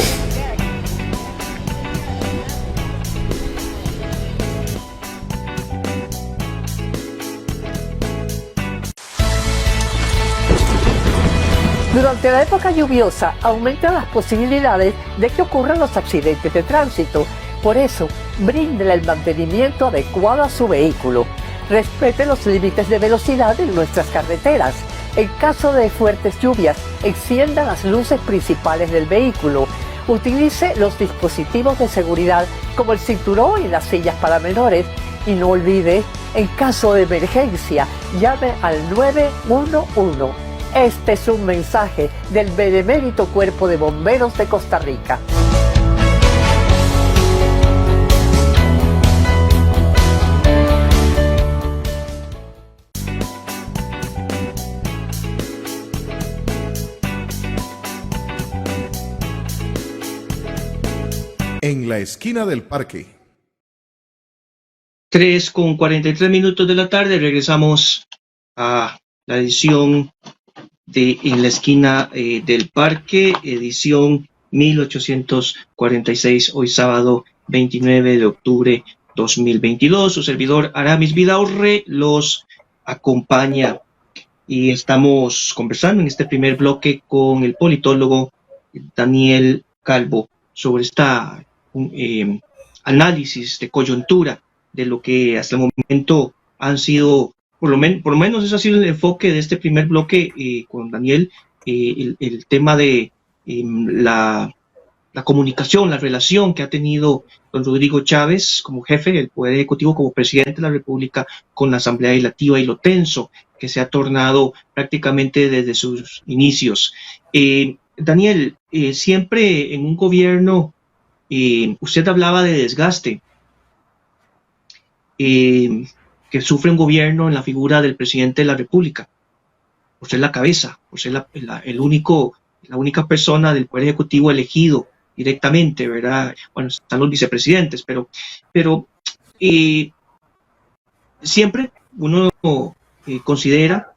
Durante la época lluviosa aumentan las posibilidades de que ocurran los accidentes de tránsito. Por eso, bríndele el mantenimiento adecuado a su vehículo. Respete los límites de velocidad en nuestras carreteras. En caso de fuertes lluvias, encienda las luces principales del vehículo. Utilice los dispositivos de seguridad como el cinturón y las sillas para menores. Y no olvide, en caso de emergencia, llame al 911. Este es un mensaje del Benemérito Cuerpo de Bomberos de Costa Rica.
En la esquina del parque.
3:43 de la tarde, regresamos a la edición de En la esquina del parque, edición 1846, hoy sábado 29 de octubre 2022. Su servidor Aramis Vidaurre los acompaña y estamos conversando en este primer bloque con el politólogo Daniel Calvo sobre esta análisis de coyuntura de lo que hasta el momento han sido, por lo menos ese ha sido el enfoque de este primer bloque con Daniel, el tema de la comunicación, la relación que ha tenido don Rodrigo Chávez como jefe del Poder Ejecutivo, como presidente de la República, con la Asamblea Legislativa y lo tenso que se ha tornado prácticamente desde sus inicios. Daniel, siempre en un gobierno, usted hablaba de desgaste que sufre un gobierno en la figura del presidente de la República, por ser la cabeza, por ser la única persona del Poder Ejecutivo elegido directamente, ¿verdad? Bueno, están los vicepresidentes, pero siempre uno considera,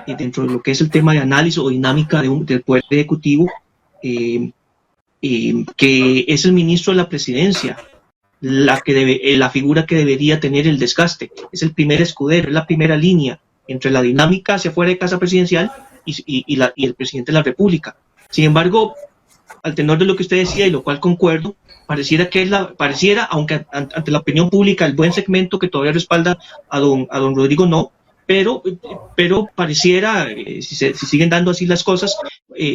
dentro de lo que es el tema de análisis o dinámica del Poder Ejecutivo, que es el ministro de la Presidencia la figura que debería tener el desgaste. Es el primer escudero, es la primera línea entre la dinámica hacia afuera de Casa Presidencial y el presidente de la República. Sin embargo, al tenor de lo que usted decía, y lo cual concuerdo, pareciera, aunque ante la opinión pública, el buen segmento que todavía respalda a don Rodrigo no, pero pareciera, si siguen dando así las cosas,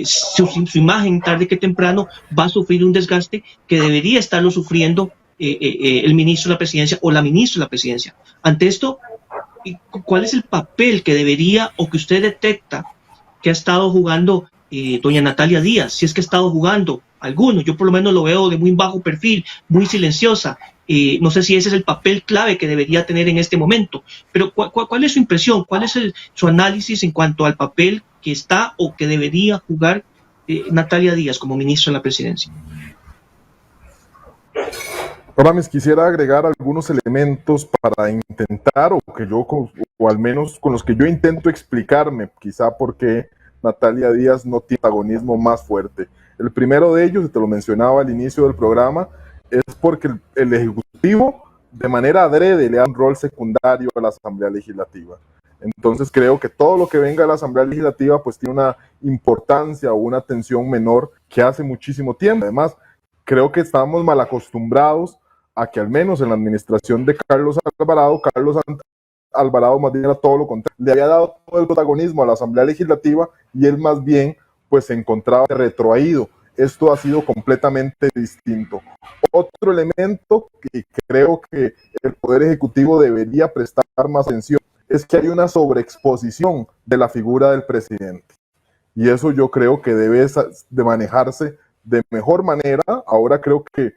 su imagen tarde que temprano va a sufrir un desgaste que debería estarlo sufriendo el ministro de la Presidencia o la ministra de la Presidencia. Ante esto, ¿cuál es el papel que debería o que usted detecta que ha estado jugando doña Natalia Díaz? Si es que ha estado jugando alguno, yo por lo menos lo veo de muy bajo perfil, muy silenciosa. No sé si ese es el papel clave que debería tener en este momento, pero ¿cuál es su impresión? ¿Cuál es su análisis en cuanto al papel que está o que debería jugar Natalia Díaz como ministra de la Presidencia?
Ahora me quisiera agregar algunos elementos para intentar, o al menos con los que yo intento explicarme, quizá porque Natalia Díaz no tiene protagonismo más fuerte. El primero de ellos, y te lo mencionaba al inicio del programa, es porque el Ejecutivo de manera adrede le da un rol secundario a la Asamblea Legislativa. Entonces creo que todo lo que venga de la Asamblea Legislativa pues tiene una importancia o una atención menor que hace muchísimo tiempo. Además, creo que estamos mal acostumbrados a que al menos en la administración de Carlos Alvarado más bien era todo lo contrario. Le había dado todo el protagonismo a la Asamblea Legislativa y él más bien pues se encontraba retrotraído esto ha sido completamente distinto. Otro elemento que creo que el Poder Ejecutivo debería prestar más atención es que hay una sobreexposición de la figura del presidente. Y eso yo creo que debe de manejarse de mejor manera. Ahora creo que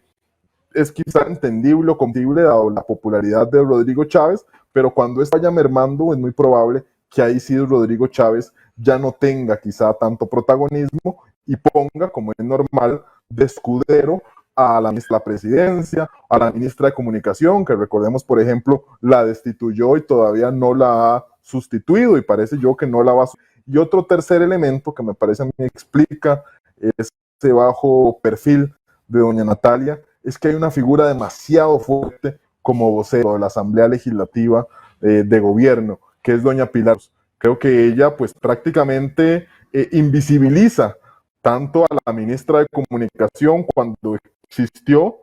es quizá entendible o comprensible dado la popularidad de Rodrigo Chávez, pero cuando esto vaya mermando es muy probable que ahí sí Rodrigo Chávez ya no tenga quizá tanto protagonismo y ponga, como es normal, de escudero a la ministra de la Presidencia, a la ministra de Comunicación, que recordemos, por ejemplo, la destituyó y todavía no la ha sustituido y parece yo que no la va a sustituir. Y otro tercer elemento que me parece a mí explica ese bajo perfil de doña Natalia es que hay una figura demasiado fuerte como vocero de la Asamblea Legislativa de Gobierno, que es doña Pilar. Creo que ella pues prácticamente invisibiliza tanto a la ministra de Comunicación cuando existió,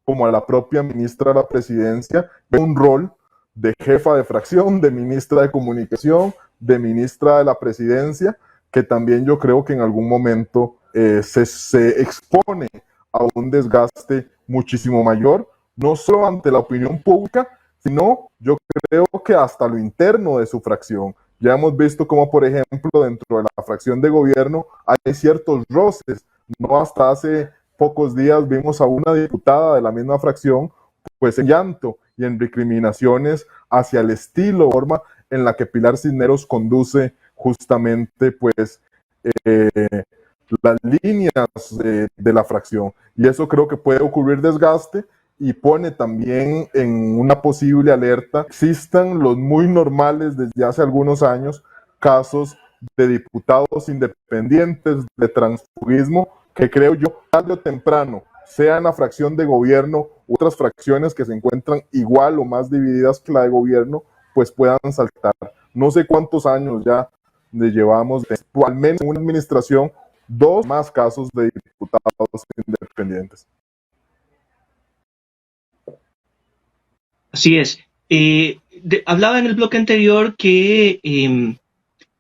como a la propia ministra de la Presidencia, en un rol de jefa de fracción, de ministra de Comunicación, de ministra de la Presidencia, que también yo creo que en algún momento se expone a un desgaste muchísimo mayor, no solo ante la opinión pública, sino yo creo que hasta lo interno de su fracción. Ya hemos visto cómo, por ejemplo, dentro de la fracción de gobierno hay ciertos roces. No hasta hace pocos días vimos a una diputada de la misma fracción pues en llanto y en recriminaciones hacia el estilo, forma en la que Pilar Cisneros conduce justamente pues las líneas de la fracción. Y eso creo que puede ocurrir desgaste y pone también en una posible alerta. Existan los muy normales desde hace algunos años casos de diputados independientes, de transfugismo, que creo yo, tarde o temprano, sea en la fracción de gobierno u otras fracciones que se encuentran igual o más divididas que la de gobierno, pues puedan saltar. No sé cuántos años ya llevamos, al menos en una administración, 2 más casos de diputados independientes.
Así es. Hablaba en el bloque anterior que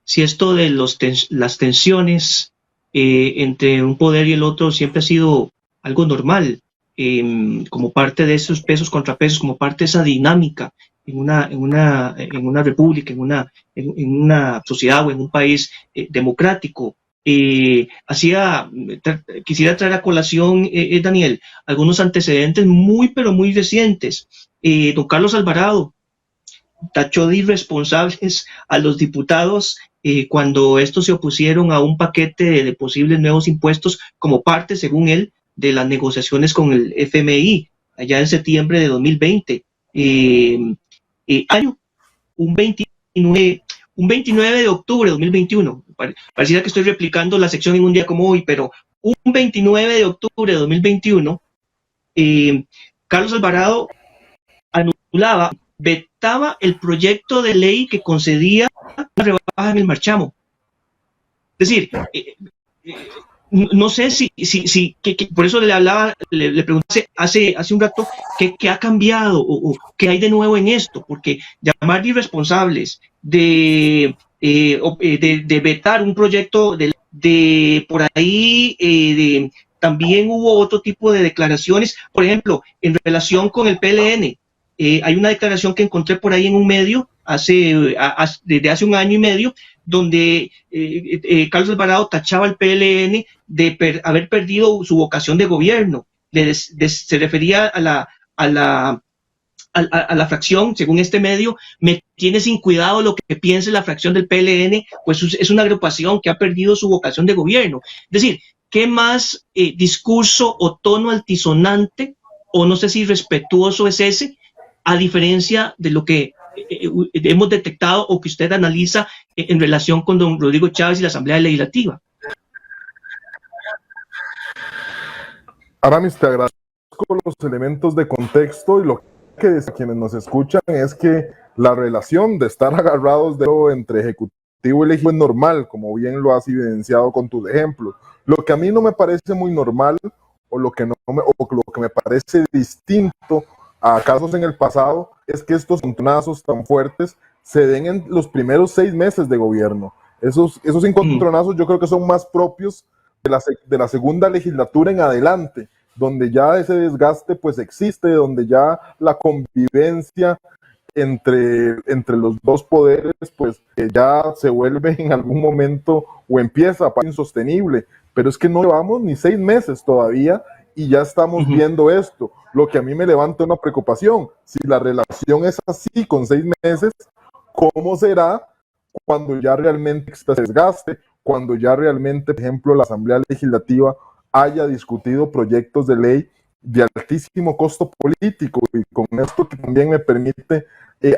si esto de las tensiones entre un poder y el otro siempre ha sido algo normal, como parte de esos pesos contrapesos, como parte de esa dinámica en una república, en una sociedad o en un país democrático. Quisiera traer a colación, Daniel, algunos antecedentes muy, pero muy recientes. Don Carlos Alvarado tachó de irresponsables a los diputados cuando estos se opusieron a un paquete de posibles nuevos impuestos como parte, según él, de las negociaciones con el FMI allá en septiembre de 2020. Un 29 de octubre de 2021, pareciera que estoy replicando la sección en un día como hoy, pero un 29 de octubre de 2021, Carlos Alvarado vetaba el proyecto de ley que concedía una rebaja en el marchamo. Es decir, no sé si por eso le pregunté hace un rato qué ha cambiado o qué hay de nuevo en esto, porque llamar de irresponsables, de vetar un proyecto de por ahí, también hubo otro tipo de declaraciones, por ejemplo, en relación con el PLN. Hay una declaración que encontré por ahí en un medio desde hace un año y medio, donde Carlos Alvarado tachaba al PLN de haber perdido su vocación de gobierno. Se refería a la fracción, según este medio, me tiene sin cuidado lo que piense la fracción del PLN, pues es una agrupación que ha perdido su vocación de gobierno. Es decir, ¿qué más discurso o tono altisonante, o no sé si respetuoso es ese, a diferencia de lo que hemos detectado o que usted analiza en relación con don Rodrigo Chávez y la Asamblea Legislativa?
Aramis, te agradezco los elementos de contexto, y lo que a quienes nos escuchan es que la relación de estar agarrados entre ejecutivo y legislativo es normal, como bien lo has evidenciado con tus ejemplos. Lo que a mí no me parece muy normal, o lo que me parece distinto a casos en el pasado, es que estos encontronazos tan fuertes se den en los primeros 6 meses de gobierno. Esos encontronazos yo creo que son más propios de la segunda legislatura en adelante, donde ya ese desgaste pues existe, donde ya la convivencia entre los dos poderes pues ya se vuelve en algún momento o empieza a parecer insostenible, pero es que no llevamos ni 6 meses todavía y ya estamos viendo esto, lo que a mí me levanta una preocupación. Si la relación es así con 6 meses, ¿cómo será cuando ya realmente exista desgaste, cuando ya realmente, por ejemplo, la Asamblea Legislativa haya discutido proyectos de ley de altísimo costo político? Y con esto que también me permite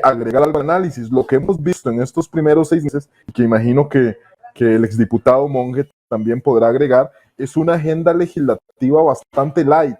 agregar al análisis, lo que hemos visto en estos primeros 6 meses, y que imagino que el exdiputado Monge también podrá agregar, es una agenda legislativa bastante light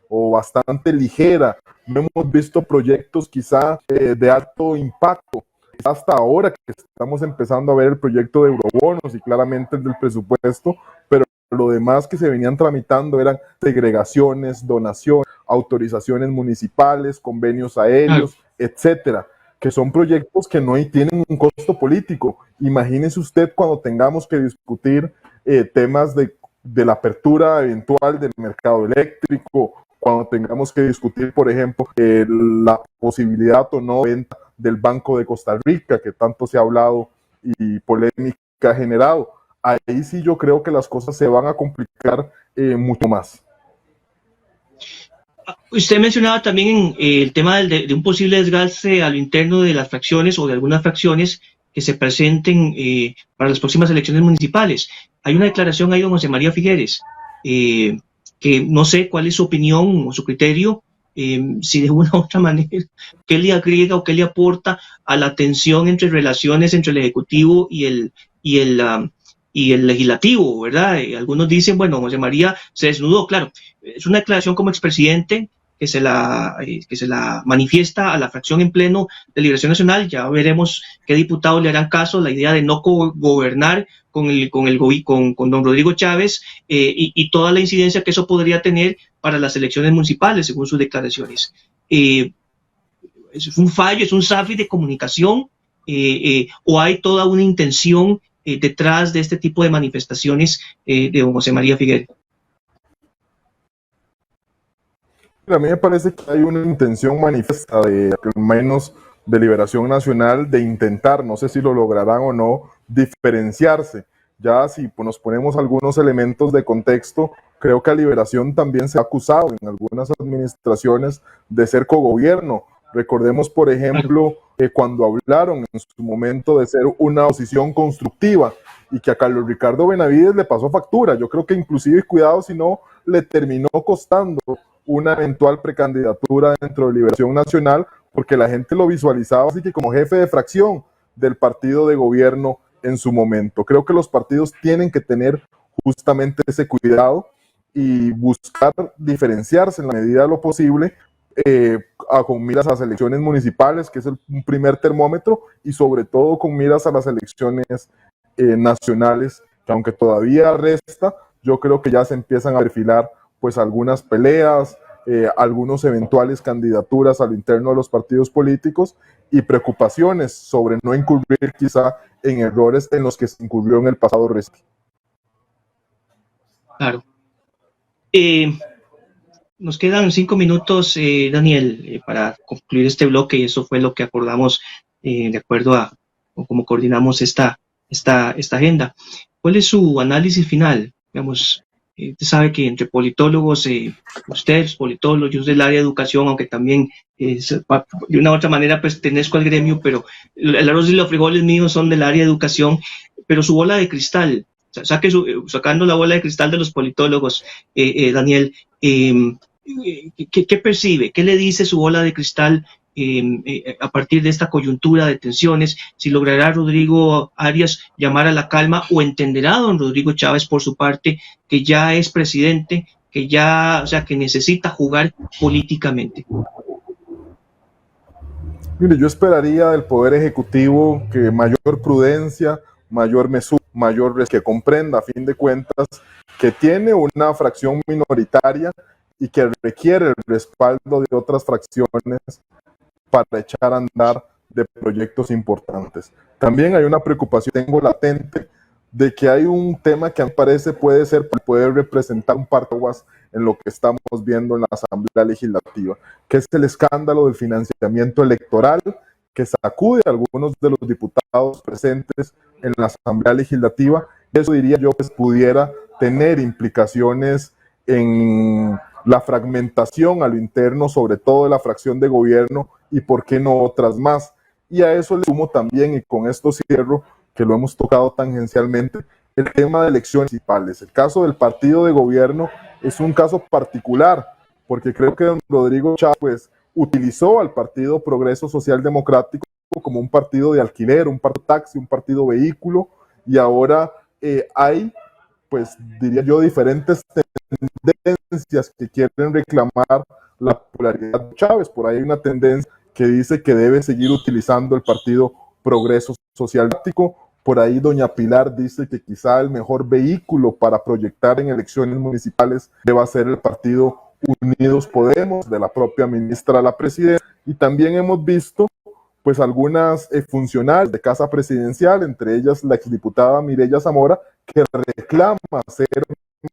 o bastante ligera. No hemos visto proyectos quizá de alto impacto. Hasta ahora que estamos empezando a ver el proyecto de eurobonos y claramente el del presupuesto, pero lo demás que se venían tramitando eran segregaciones, donaciones, autorizaciones municipales, convenios aéreos, etcétera, que son proyectos que no tienen un costo político. Imagínese usted cuando tengamos que discutir temas de la apertura eventual del mercado eléctrico, cuando tengamos que discutir, por ejemplo, la posibilidad o no de venta del Banco de Costa Rica, que tanto se ha hablado y polémica ha generado. Ahí sí yo creo que las cosas se van a complicar mucho más.
Usted mencionaba también el tema de un posible desgaste a lo interno de las fracciones o de algunas fracciones que se presenten para las próximas elecciones municipales. Hay una declaración ahí de José María Figueres, que no sé cuál es su opinión o su criterio, si de una u otra manera, qué le agrega o qué le aporta a la tensión entre relaciones entre el Ejecutivo y el Legislativo, ¿verdad? Algunos dicen, bueno, José María se desnudó, claro, es una declaración como expresidente que se la manifiesta a la fracción en pleno de Liberación Nacional. Ya veremos qué diputados le harán caso a la idea de no gobernar con don Rodrigo Chávez y toda la incidencia que eso podría tener para las elecciones municipales, según sus declaraciones. Es un fallo, es un SAFI de comunicación, o hay toda una intención detrás de este tipo de manifestaciones de don José María Figueres.
A mí me parece que hay una intención manifiesta de, al menos de Liberación Nacional, de intentar, no sé si lo lograrán o no, diferenciarse. Ya si nos ponemos algunos elementos de contexto, creo que a Liberación también se ha acusado en algunas administraciones de ser cogobierno. Recordemos, por ejemplo, cuando hablaron en su momento de ser una oposición constructiva y que a Carlos Ricardo Benavides le pasó factura. Yo creo que inclusive, cuidado si no, le terminó costando una eventual precandidatura dentro de Liberación Nacional, porque la gente lo visualizaba así que como jefe de fracción del partido de gobierno en su momento. Creo que los partidos tienen que tener justamente ese cuidado y buscar diferenciarse en la medida de lo posible, con miras a las elecciones municipales, que es un primer termómetro, y sobre todo con miras a las elecciones nacionales, que aunque todavía resta, yo creo que ya se empiezan a perfilar pues algunas peleas, algunos eventuales candidaturas al interno de los partidos políticos y preocupaciones sobre no incurrir quizá en errores en los que se incurrió en el pasado reciente.
Claro. Nos quedan 5 minutos, Daniel, para concluir este bloque, y eso fue lo que acordamos de acuerdo a cómo coordinamos esta agenda. ¿Cuál es su análisis final? Digamos, usted sabe que entre politólogos, usted es politólogo, yo soy del área de educación, aunque también de una u otra manera pertenezco al gremio, pero el arroz y los frijoles míos son del área de educación, pero su bola de cristal, sacando la bola de cristal de los politólogos, Daniel, ¿qué percibe? ¿Qué le dice su bola de cristal a partir de esta coyuntura de tensiones? Si logrará Rodrigo Arias llamar a la calma, o entenderá don Rodrigo Chávez por su parte que ya es presidente, que que necesita jugar políticamente.
Mire, yo esperaría del Poder Ejecutivo que mayor prudencia, mayor mesura, que comprenda a fin de cuentas que tiene una fracción minoritaria y que requiere el respaldo de otras fracciones para echar a andar de proyectos importantes. También hay una preocupación, tengo latente, de que hay un tema que a mí me parece puede representar un parteaguas en lo que estamos viendo en la Asamblea Legislativa, que es el escándalo del financiamiento electoral que sacude a algunos de los diputados presentes en la Asamblea Legislativa. Eso, diría yo, pues pudiera tener implicaciones en la fragmentación a lo interno, sobre todo de la fracción de gobierno, y por qué no otras más. Y a eso le sumo también, y con esto cierro, que lo hemos tocado tangencialmente, el tema de elecciones municipales. El caso del partido de gobierno es un caso particular, porque creo que don Rodrigo Chávez utilizó al Partido Progreso Social Democrático como un partido de alquiler, un partido taxi, un partido vehículo, y ahora hay, pues diría yo, diferentes tendencias que quieren reclamar la popularidad de Chávez. Por ahí hay una tendencia que dice que debe seguir utilizando el Partido Progreso Social Democrático. Por ahí doña Pilar dice que quizá el mejor vehículo para proyectar en elecciones municipales deba ser el Partido Unidos Podemos, de la propia ministra de la Presidencia. Y también hemos visto pues algunas funcionarias de Casa Presidencial, entre ellas la exdiputada Mireya Zamora, que reclama ser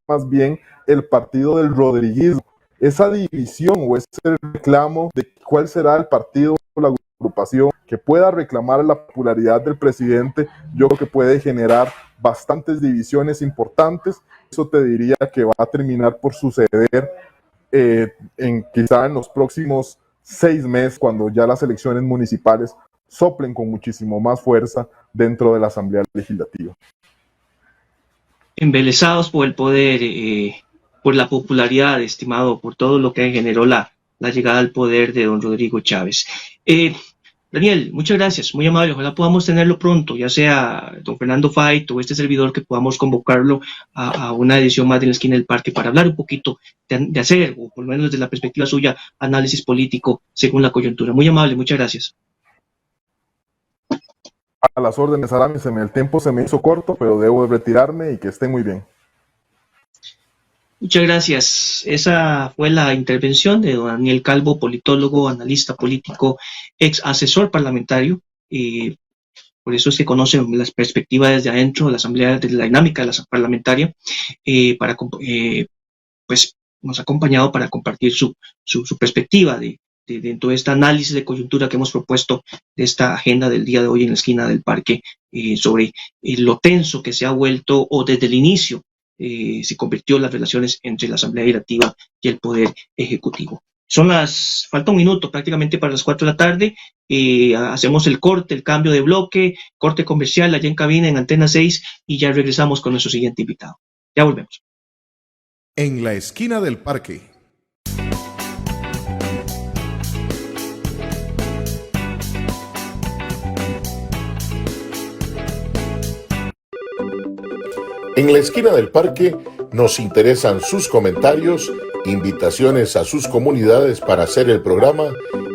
más bien el partido del rodriguismo. Esa división o ese reclamo de cuál será el partido o la agrupación que pueda reclamar la popularidad del presidente, yo creo que puede generar bastantes divisiones importantes. Eso te diría que va a terminar por suceder quizá en los próximos 6 meses, cuando ya las elecciones municipales soplen con muchísimo más fuerza dentro de la Asamblea Legislativa.
Embelesados por el poder, por la popularidad, estimado, por todo lo que generó la llegada al poder de don Rodrigo Chávez. Daniel, muchas gracias, muy amable. Ojalá podamos tenerlo pronto, ya sea don Fernando Fait o este servidor, que podamos convocarlo a una edición más de La Esquina del Parque para hablar un poquito de hacer, o por lo menos desde la perspectiva suya, análisis político según la coyuntura. Muy amable, muchas gracias.
A las órdenes, Aramis. El tiempo se me hizo corto, pero debo retirarme y que esté muy bien.
Muchas gracias. Esa fue la intervención de don Daniel Calvo, politólogo, analista político, ex asesor parlamentario. Por eso es que conoce las perspectivas desde adentro de la Asamblea, de la dinámica de la parlamentaria, pues nos ha acompañado para compartir su perspectiva de todo este análisis de coyuntura que hemos propuesto de esta agenda del día de hoy en La Esquina del Parque, sobre lo tenso que se ha vuelto, o desde el inicio se convirtió las relaciones entre la Asamblea Legislativa y el Poder Ejecutivo. Falta un minuto prácticamente para las 4 de la tarde. Hacemos el corte, el cambio de bloque, corte comercial allá en cabina en Antena 6, y ya regresamos con nuestro siguiente invitado. Ya volvemos.
En La Esquina del Parque.
En La Esquina del Parque nos interesan sus comentarios, invitaciones a sus comunidades para hacer el programa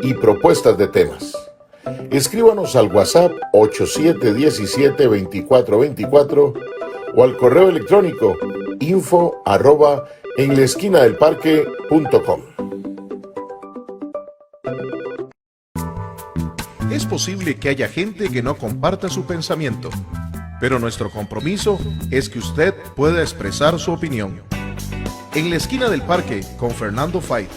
y propuestas de temas. Escríbanos al WhatsApp 8717-2424 o al correo electrónico info@enlaesquinadelparque.com.
Es posible que haya gente que no comparta su pensamiento, pero nuestro compromiso es que usted pueda expresar su opinión. En La Esquina del Parque, con Fernando Fait.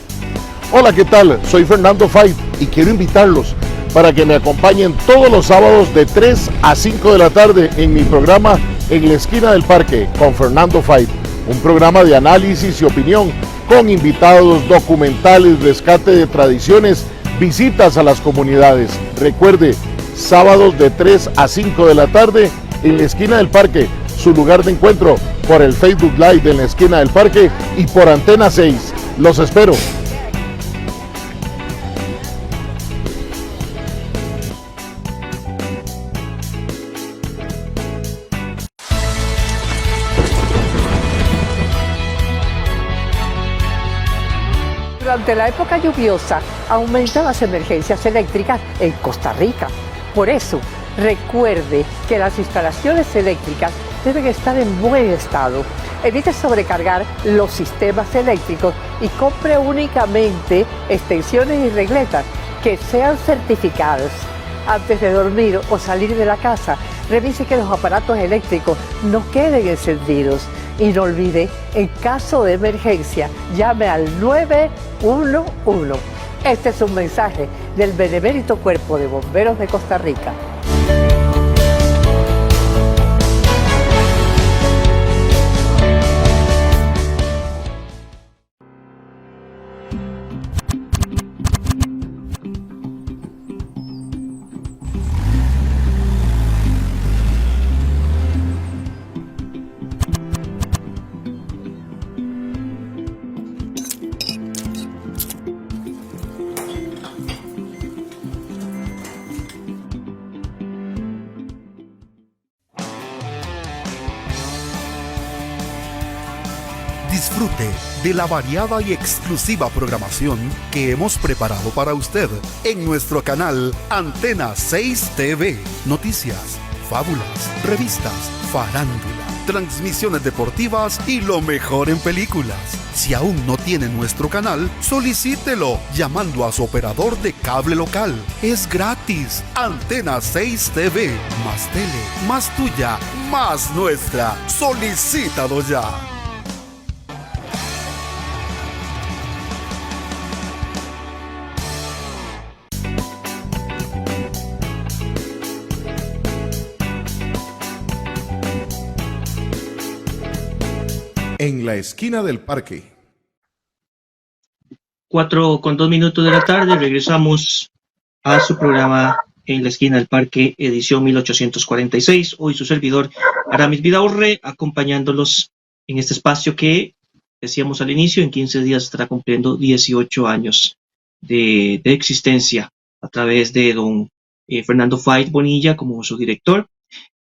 Hola, ¿qué tal? Soy Fernando Fait y quiero invitarlos para que me acompañen todos los sábados de 3 a 5 de la tarde en mi programa En La Esquina del Parque, con Fernando Fait. Un programa de análisis y opinión con invitados, documentales, rescate de tradiciones, visitas a las comunidades. Recuerde, sábados de 3 a 5 de la tarde en La Esquina del Parque, su lugar de encuentro por el Facebook Live de La Esquina del Parque y por Antena 6. Los espero.
Durante la época lluviosa aumentan las emergencias eléctricas en Costa Rica. Por eso, recuerde que las instalaciones eléctricas deben estar en buen estado. Evite sobrecargar los sistemas eléctricos y compre únicamente extensiones y regletas que sean certificadas. Antes de dormir o salir de la casa, Revise que los aparatos eléctricos no queden encendidos. Y no olvide, en caso de emergencia, llame al 911. Este es un mensaje del Benemérito Cuerpo de Bomberos de Costa Rica.
Disfrute de la variada y exclusiva programación que hemos preparado para usted en nuestro canal Antena 6 TV. Noticias, fábulas, revistas, farándula, transmisiones deportivas y lo mejor en películas. Si aún no tiene nuestro canal, solicítelo llamando a su operador de cable local. Es gratis. Antena 6 TV. Más tele, más tuya, más nuestra. Solicítalo ya.
En la esquina del parque.
4:02 de la tarde, regresamos a su programa En la esquina del parque, edición 1846. Hoy su servidor Aramis Vidaurre, acompañándolos en este espacio que, decíamos al inicio, en 15 días estará cumpliendo 18 años de existencia a través de don Fernando Fait Bonilla como su director.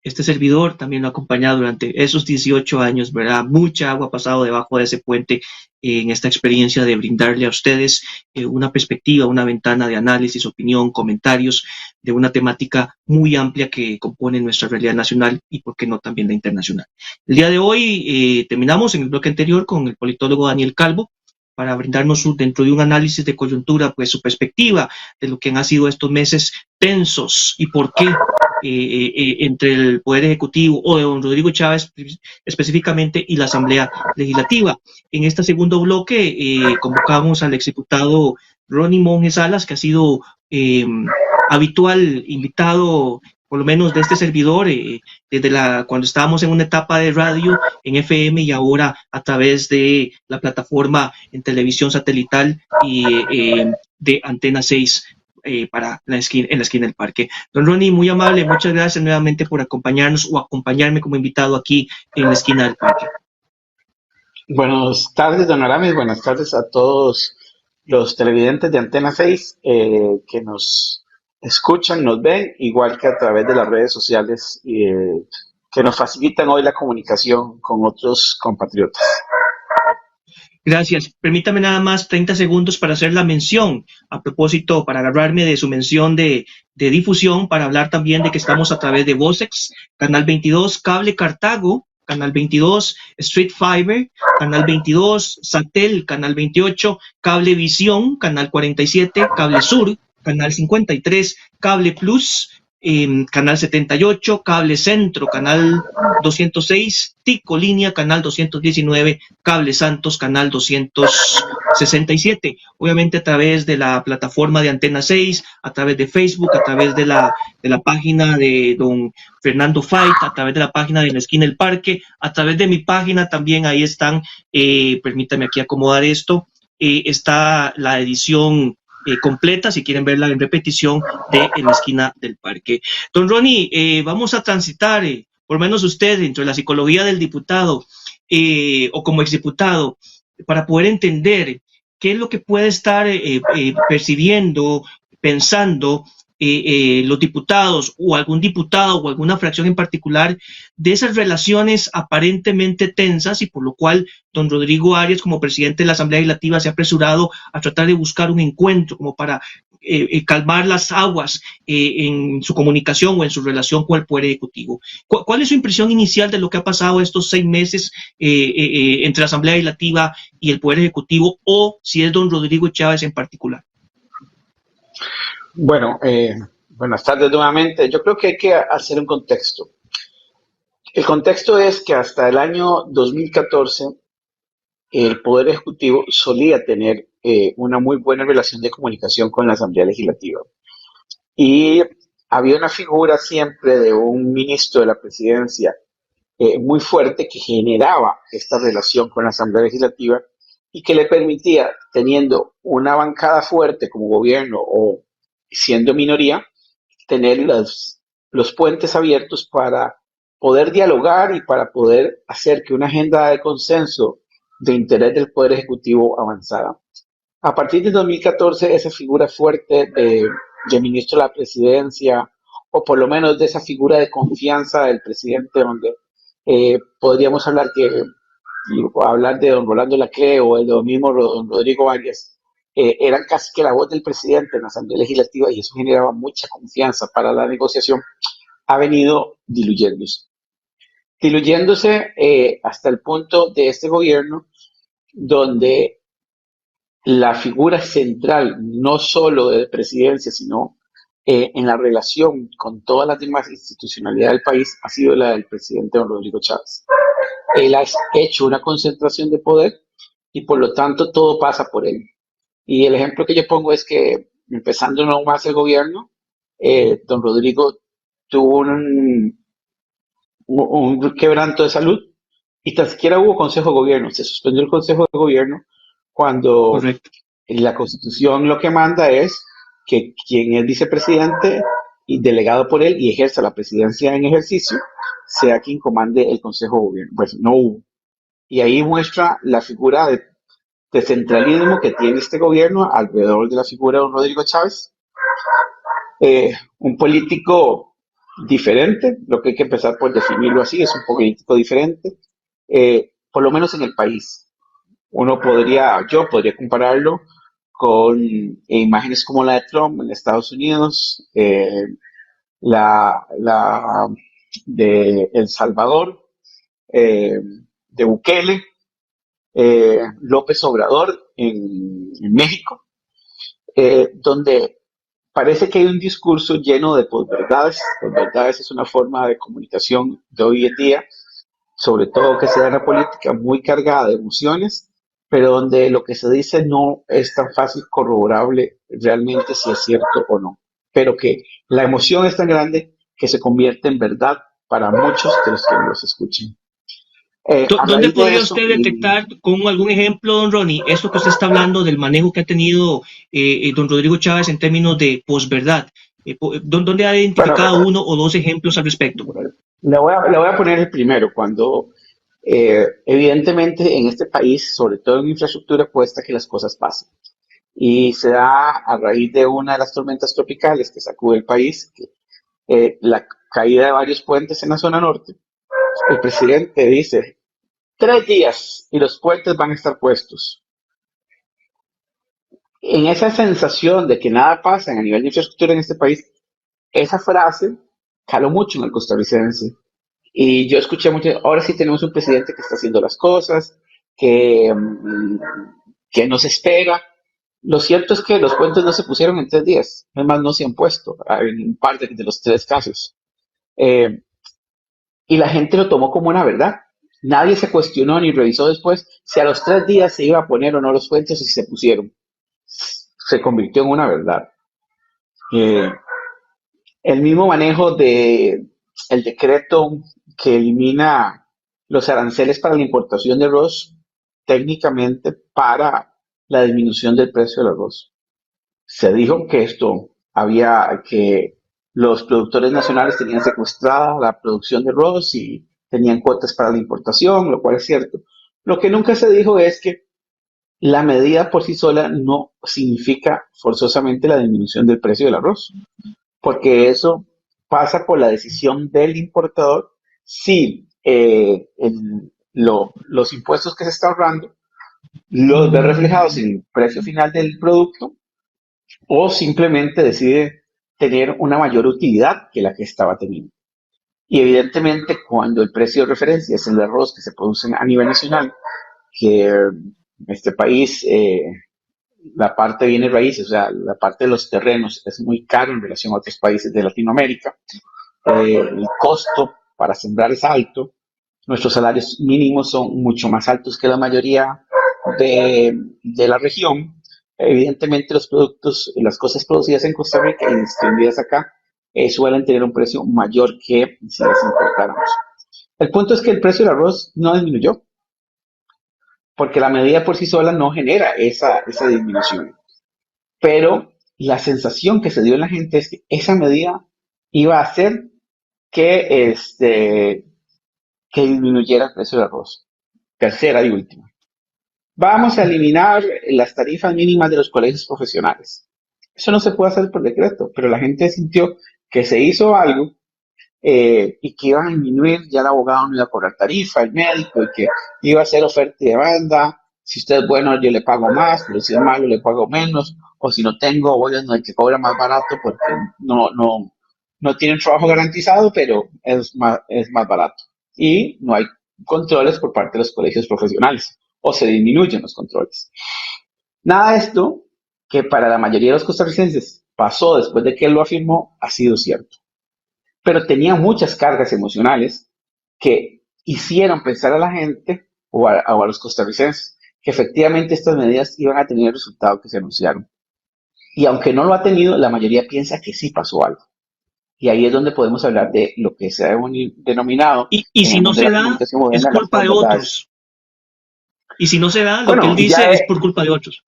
Este servidor también lo ha acompañado durante esos 18 años, ¿verdad? Mucha agua ha pasado debajo de ese puente en esta experiencia de brindarle a ustedes una perspectiva, una ventana de análisis, opinión, comentarios de una temática muy amplia que compone nuestra realidad nacional y, por qué no, también la internacional. El día de hoy terminamos en el bloque anterior con el politólogo Daniel Calvo para brindarnos dentro de un análisis de coyuntura, pues su perspectiva de lo que han sido estos meses tensos y por qué entre el Poder Ejecutivo o de don Rodrigo Chávez específicamente y la Asamblea Legislativa. En este segundo bloque convocamos al exdiputado Ronnie Monge Salas, que ha sido habitual invitado, por lo menos de este servidor, desde cuando estábamos en una etapa de radio en FM y ahora a través de la plataforma en televisión satelital y de Antena 6 para en la esquina del parque. Don Ronnie, muy amable, muchas gracias nuevamente por acompañarnos o acompañarme como invitado aquí en la esquina del parque.
Buenas tardes, don Aramis, buenas tardes a todos los televidentes de Antena 6 que nos escuchan, nos ven, igual que a través de las redes sociales que nos facilitan hoy la comunicación con otros compatriotas.
Gracias. Permítame nada más 30 segundos para hacer la mención, a propósito, para agarrarme de su mención de difusión, para hablar también de que estamos a través de Vocex, Canal 22, Cable Cartago, Canal 22, Street Fiber, Canal 22, Satel, Canal 28, Cable Visión, Canal 47, Cable Sur, Canal 53, Cable Plus, Canal 78, Cable Centro, Canal 206, Tico Línea, Canal 219, Cable Santos, Canal 267. Obviamente a través de la plataforma de Antena 6, a través de Facebook, a través de la página de don Fernando Fait, a través de la página de La Esquina del Parque, a través de mi página también, ahí están, permítame aquí acomodar esto, está la edición completa, si quieren verla en repetición, de En la Esquina del Parque. Don Ronnie, vamos a transitar, por lo menos usted, dentro de la psicología del diputado o como exdiputado, para poder entender qué es lo que puede estar percibiendo, pensando los diputados o algún diputado o alguna fracción en particular de esas relaciones aparentemente tensas y por lo cual don Rodrigo Arias como presidente de la Asamblea Legislativa se ha apresurado a tratar de buscar un encuentro como para calmar las aguas en su comunicación o en su relación con el Poder Ejecutivo. ¿Cuál es su impresión inicial de lo que ha pasado estos 6 meses entre la Asamblea Legislativa y el Poder Ejecutivo, o si es don Rodrigo Chávez en particular?
Bueno, buenas tardes nuevamente. Yo creo que hay que hacer un contexto. El contexto es que hasta el año 2014 el Poder Ejecutivo solía tener una muy buena relación de comunicación con la Asamblea Legislativa. Y había una figura siempre de un ministro de la presidencia muy fuerte que generaba esta relación con la Asamblea Legislativa y que le permitía, teniendo una bancada fuerte como gobierno o siendo minoría, tener los puentes abiertos para poder dialogar y para poder hacer que una agenda de consenso de interés del Poder Ejecutivo avanzara. A partir de 2014, esa figura fuerte de ministro de la presidencia, o por lo menos de esa figura de confianza del presidente, donde podríamos hablar de don Rolando Laclé o el mismo don Rodrigo Arias, eran casi que la voz del presidente en la Asamblea Legislativa, y eso generaba mucha confianza para la negociación, ha venido diluyéndose hasta el punto de este gobierno, donde la figura central, no solo de presidencia, sino en la relación con todas las demás institucionalidades del país, ha sido la del presidente don Rodrigo Chávez. Él ha hecho una concentración de poder y por lo tanto todo pasa por él. Y el ejemplo que yo pongo es que, empezando no más el gobierno, don Rodrigo tuvo un quebranto de salud y tan siquiera hubo consejo de gobierno. Se suspendió el consejo de gobierno cuando
Correcto.
la Constitución lo que manda es que quien es vicepresidente y delegado por él y ejerza la presidencia en ejercicio sea quien comande el consejo de gobierno. Pues no hubo. Y ahí muestra la figura de centralismo que tiene este gobierno alrededor de la figura de don Rodrigo Chávez. Un político diferente, lo que hay que empezar por definirlo así, es un político diferente, por lo menos en el país. Yo podría compararlo con imágenes como la de Trump en Estados Unidos, la de El Salvador, de Bukele, López Obrador en México, donde parece que hay un discurso lleno de posverdades. Posverdades es una forma de comunicación de hoy en día, sobre todo que se da en la política, muy cargada de emociones, pero donde lo que se dice no es tan fácil corroborable realmente si es cierto o no. Pero que la emoción es tan grande que se convierte en verdad para muchos de los que nos escuchen.
¿Dónde podría usted detectar con algún ejemplo, don Ronnie, esto que usted está hablando del manejo que ha tenido don Rodrigo Chávez en términos de posverdad? ¿Dónde ha identificado uno o dos ejemplos al respecto?
Le voy a poner el primero. Cuando evidentemente en este país, sobre todo en infraestructura, cuesta que las cosas pasen. Y se da a raíz de una de las tormentas tropicales que sacude el país, la caída de varios puentes en la zona norte. El presidente dice, 3 días y los puentes van a estar puestos. En esa sensación de que nada pasa a nivel de infraestructura en este país, esa frase caló mucho en el costarricense. Y yo escuché mucho, ahora sí tenemos un presidente que está haciendo las cosas, que nos espera. Lo cierto es que los puentes no se pusieron en 3 días, además no se han puesto en un par de los 3 casos. Y la gente lo tomó como una verdad. Nadie se cuestionó ni revisó después si a los 3 días se iba a poner o no los puentes o si se pusieron. Se convirtió en una verdad. El mismo manejo del decreto que elimina los aranceles para la importación de arroz, técnicamente para la disminución del precio del arroz. Se dijo que que los productores nacionales tenían secuestrada la producción de arroz y tenían cuotas para la importación, lo cual es cierto. Lo que nunca se dijo es que la medida por sí sola no significa forzosamente la disminución del precio del arroz, porque eso pasa por la decisión del importador si los impuestos que se está ahorrando los ve reflejados en el precio final del producto o simplemente decide tener una mayor utilidad que la que estaba teniendo. Y evidentemente cuando el precio de referencia es el arroz que se produce a nivel nacional, que en este país la parte de bienes raíces, o sea, la parte de los terrenos es muy caro en relación a otros países de Latinoamérica, el costo para sembrar es alto, Nuestros salarios mínimos son mucho más altos que la mayoría de la región. Evidentemente los productos, las cosas producidas en Costa Rica y distribuidas acá suelen tener un precio mayor que si las importáramos. El punto es que el precio del arroz no disminuyó, porque la medida por sí sola no genera esa disminución. Pero la sensación que se dio en la gente es que esa medida iba a hacer que, que disminuyera el precio del arroz. Tercera y última. Vamos a eliminar las tarifas mínimas de los colegios profesionales. Eso no se puede hacer por decreto, pero la gente sintió que se hizo algo y que iba a disminuir, ya el abogado no iba a cobrar tarifa, el médico, y que iba a hacer oferta y demanda. Si usted es bueno, yo le pago más, pero si es malo, le pago menos. O si no tengo, voy a el que cobra más barato porque no tiene un trabajo garantizado, pero es más barato. Y no hay controles por parte de los colegios profesionales, o se disminuyen los controles. Nada de esto, que para la mayoría de los costarricenses pasó después de que él lo afirmó, ha sido cierto. Pero tenía muchas cargas emocionales que hicieron pensar a la gente o a los costarricenses que efectivamente estas medidas iban a tener el resultado que se anunciaron. Y aunque no lo ha tenido, la mayoría piensa que sí pasó algo. Y ahí es donde podemos hablar de lo que se ha denominado.
Y si no se da, es culpa de otros. Y si no se da, lo que él dice es por culpa de otros.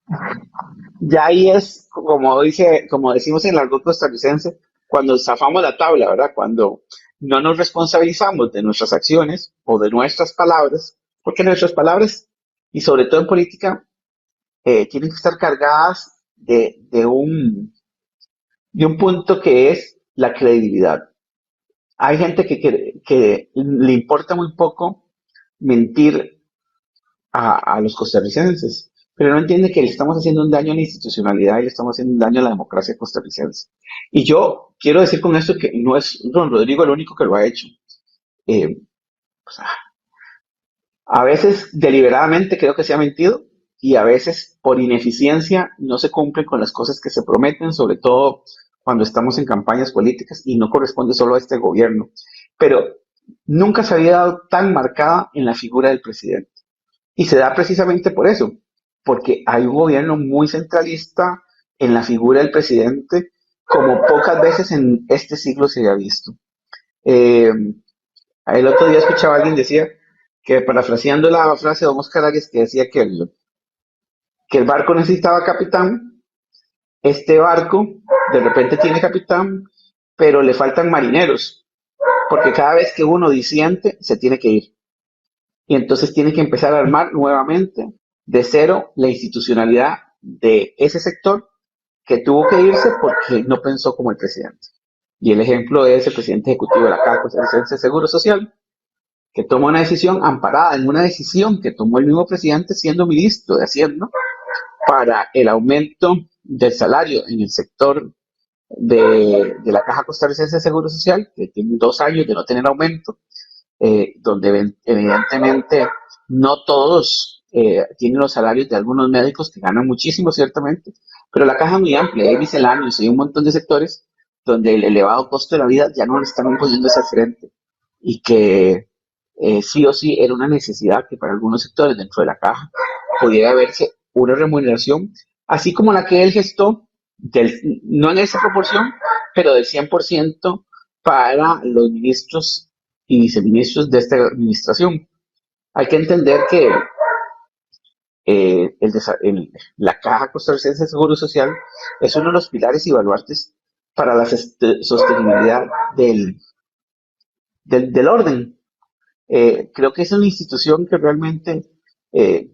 Ya ahí es, como decimos en el argot costarricense, cuando zafamos la tabla, ¿verdad? Cuando no nos responsabilizamos de nuestras acciones o de nuestras palabras, porque nuestras palabras, y sobre todo en política, tienen que estar cargadas de un punto que es la credibilidad. Hay gente que le importa muy poco mentir a los costarricenses, pero no entiende que le estamos haciendo un daño a la institucionalidad y le estamos haciendo un daño a la democracia costarricense. Y yo quiero decir con esto que no es don Rodrigo el único que lo ha hecho. A veces deliberadamente creo que se ha mentido y a veces por ineficiencia no se cumplen con las cosas que se prometen, sobre todo cuando estamos en campañas políticas y no corresponde solo a este gobierno. Pero nunca se había dado tan marcada en la figura del presidente. Y se da precisamente por eso, porque hay un gobierno muy centralista en la figura del presidente, como pocas veces en este siglo se había visto. El otro día escuchaba a alguien decía que, parafraseando la frase de Oscar Arias, que decía que el barco necesitaba capitán, este barco de repente tiene capitán, pero le faltan marineros, porque cada vez que uno disiente, se tiene que ir. Y entonces tiene que empezar a armar nuevamente de cero la institucionalidad de ese sector que tuvo que irse porque no pensó como el presidente. Y el ejemplo es el presidente ejecutivo de la Caja Costarricense de Seguro Social, que toma una decisión amparada en una decisión que tomó el mismo presidente siendo ministro de Hacienda para el aumento del salario en el sector de la Caja Costarricense de Seguro Social, que tiene 2 años de no tener aumento, donde evidentemente no todos tienen los salarios de algunos médicos que ganan muchísimo, ciertamente, pero la caja es muy amplia, hay misceláneos y hay un montón de sectores donde el elevado costo de la vida ya no le están imponiendo ese frente y que sí o sí era una necesidad que para algunos sectores dentro de la caja pudiera verse una remuneración, así como la que él gestó, no en esa proporción, pero del 100% para los ministros y viceministros de esta administración. Hay que entender que la Caja Costarricense de Seguro Social es uno de los pilares y baluartes para la sostenibilidad del orden. Creo que es una institución que realmente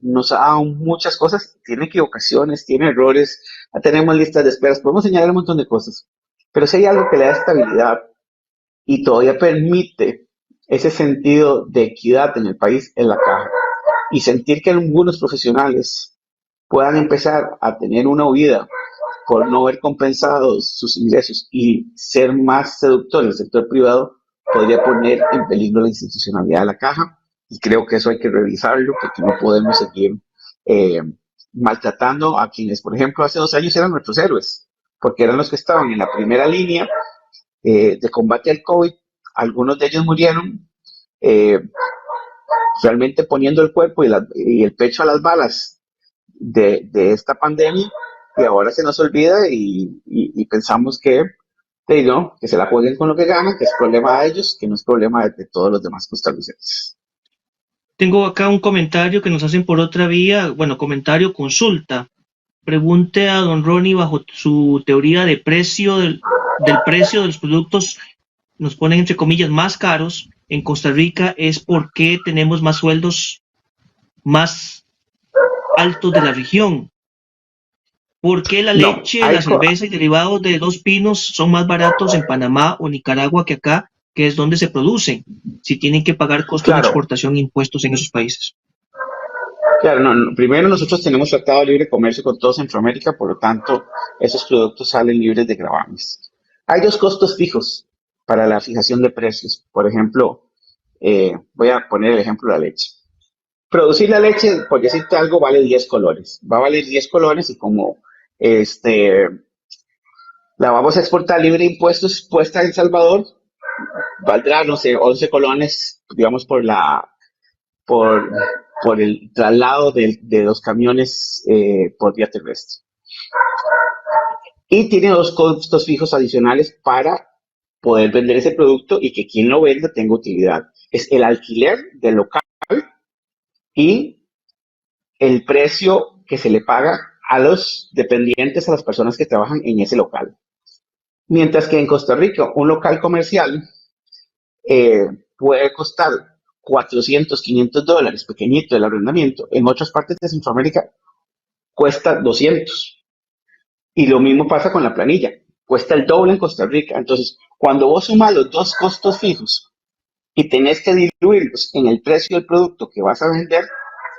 nos ha dado muchas cosas, tiene equivocaciones, tiene errores, tenemos listas de esperas, podemos señalar un montón de cosas, pero si hay algo que le da estabilidad y todavía permite ese sentido de equidad en el país, en la caja, y sentir que algunos profesionales puedan empezar a tener una huida por no ver compensados sus ingresos y ser más seductor en el sector privado, podría poner en peligro la institucionalidad de la caja, y creo que eso hay que revisarlo, porque no podemos seguir maltratando a quienes, por ejemplo, hace 2 años eran nuestros héroes, porque eran los que estaban en la primera línea de combate al COVID. Algunos de ellos murieron realmente poniendo el cuerpo y el pecho a las balas de esta pandemia, y ahora se nos olvida y pensamos no, que se la jueguen con lo que ganan, que es problema de ellos, que no es problema de todos los demás costarricenses.
Tengo acá un comentario que nos hacen por otra vía, bueno, comentario, consulta. Pregunte a don Ronnie bajo su teoría de precio del precio de los productos, nos ponen entre comillas más caros en Costa Rica, es porque tenemos más sueldos más altos de la región. ¿Por qué la
No,
leche, la cerveza y derivados de Dos Pinos son más baratos en Panamá o Nicaragua que acá, que es donde se producen, si tienen que pagar costos de
claro,
exportación e impuestos en esos países?
claro, no, primero nosotros tenemos tratado de libre comercio con todo Centroamérica, por lo tanto, esos productos salen libres de gravames. Hay dos costos fijos para la fijación de precios. Por ejemplo, voy a poner el ejemplo de la leche. Producir la leche, por decirte algo, vale 10 colones. Va a valer 10 colones y como la vamos a exportar libre de impuestos puesta en El Salvador, valdrá, no sé, 11 colones, digamos, por, por el traslado de los camiones por vía terrestre. Y tiene dos costos fijos adicionales para poder vender ese producto y que quien lo venda tenga utilidad. Es el alquiler del local y el precio que se le paga a los dependientes, a las personas que trabajan en ese local. Mientras que en Costa Rica, un local comercial puede costar 400, 500 dólares, pequeñito el arrendamiento. En otras partes de Centroamérica cuesta 200. Y lo mismo pasa con la planilla. Cuesta el doble en Costa Rica. Entonces, cuando vos sumas los dos costos fijos y tenés que diluirlos en el precio del producto que vas a vender,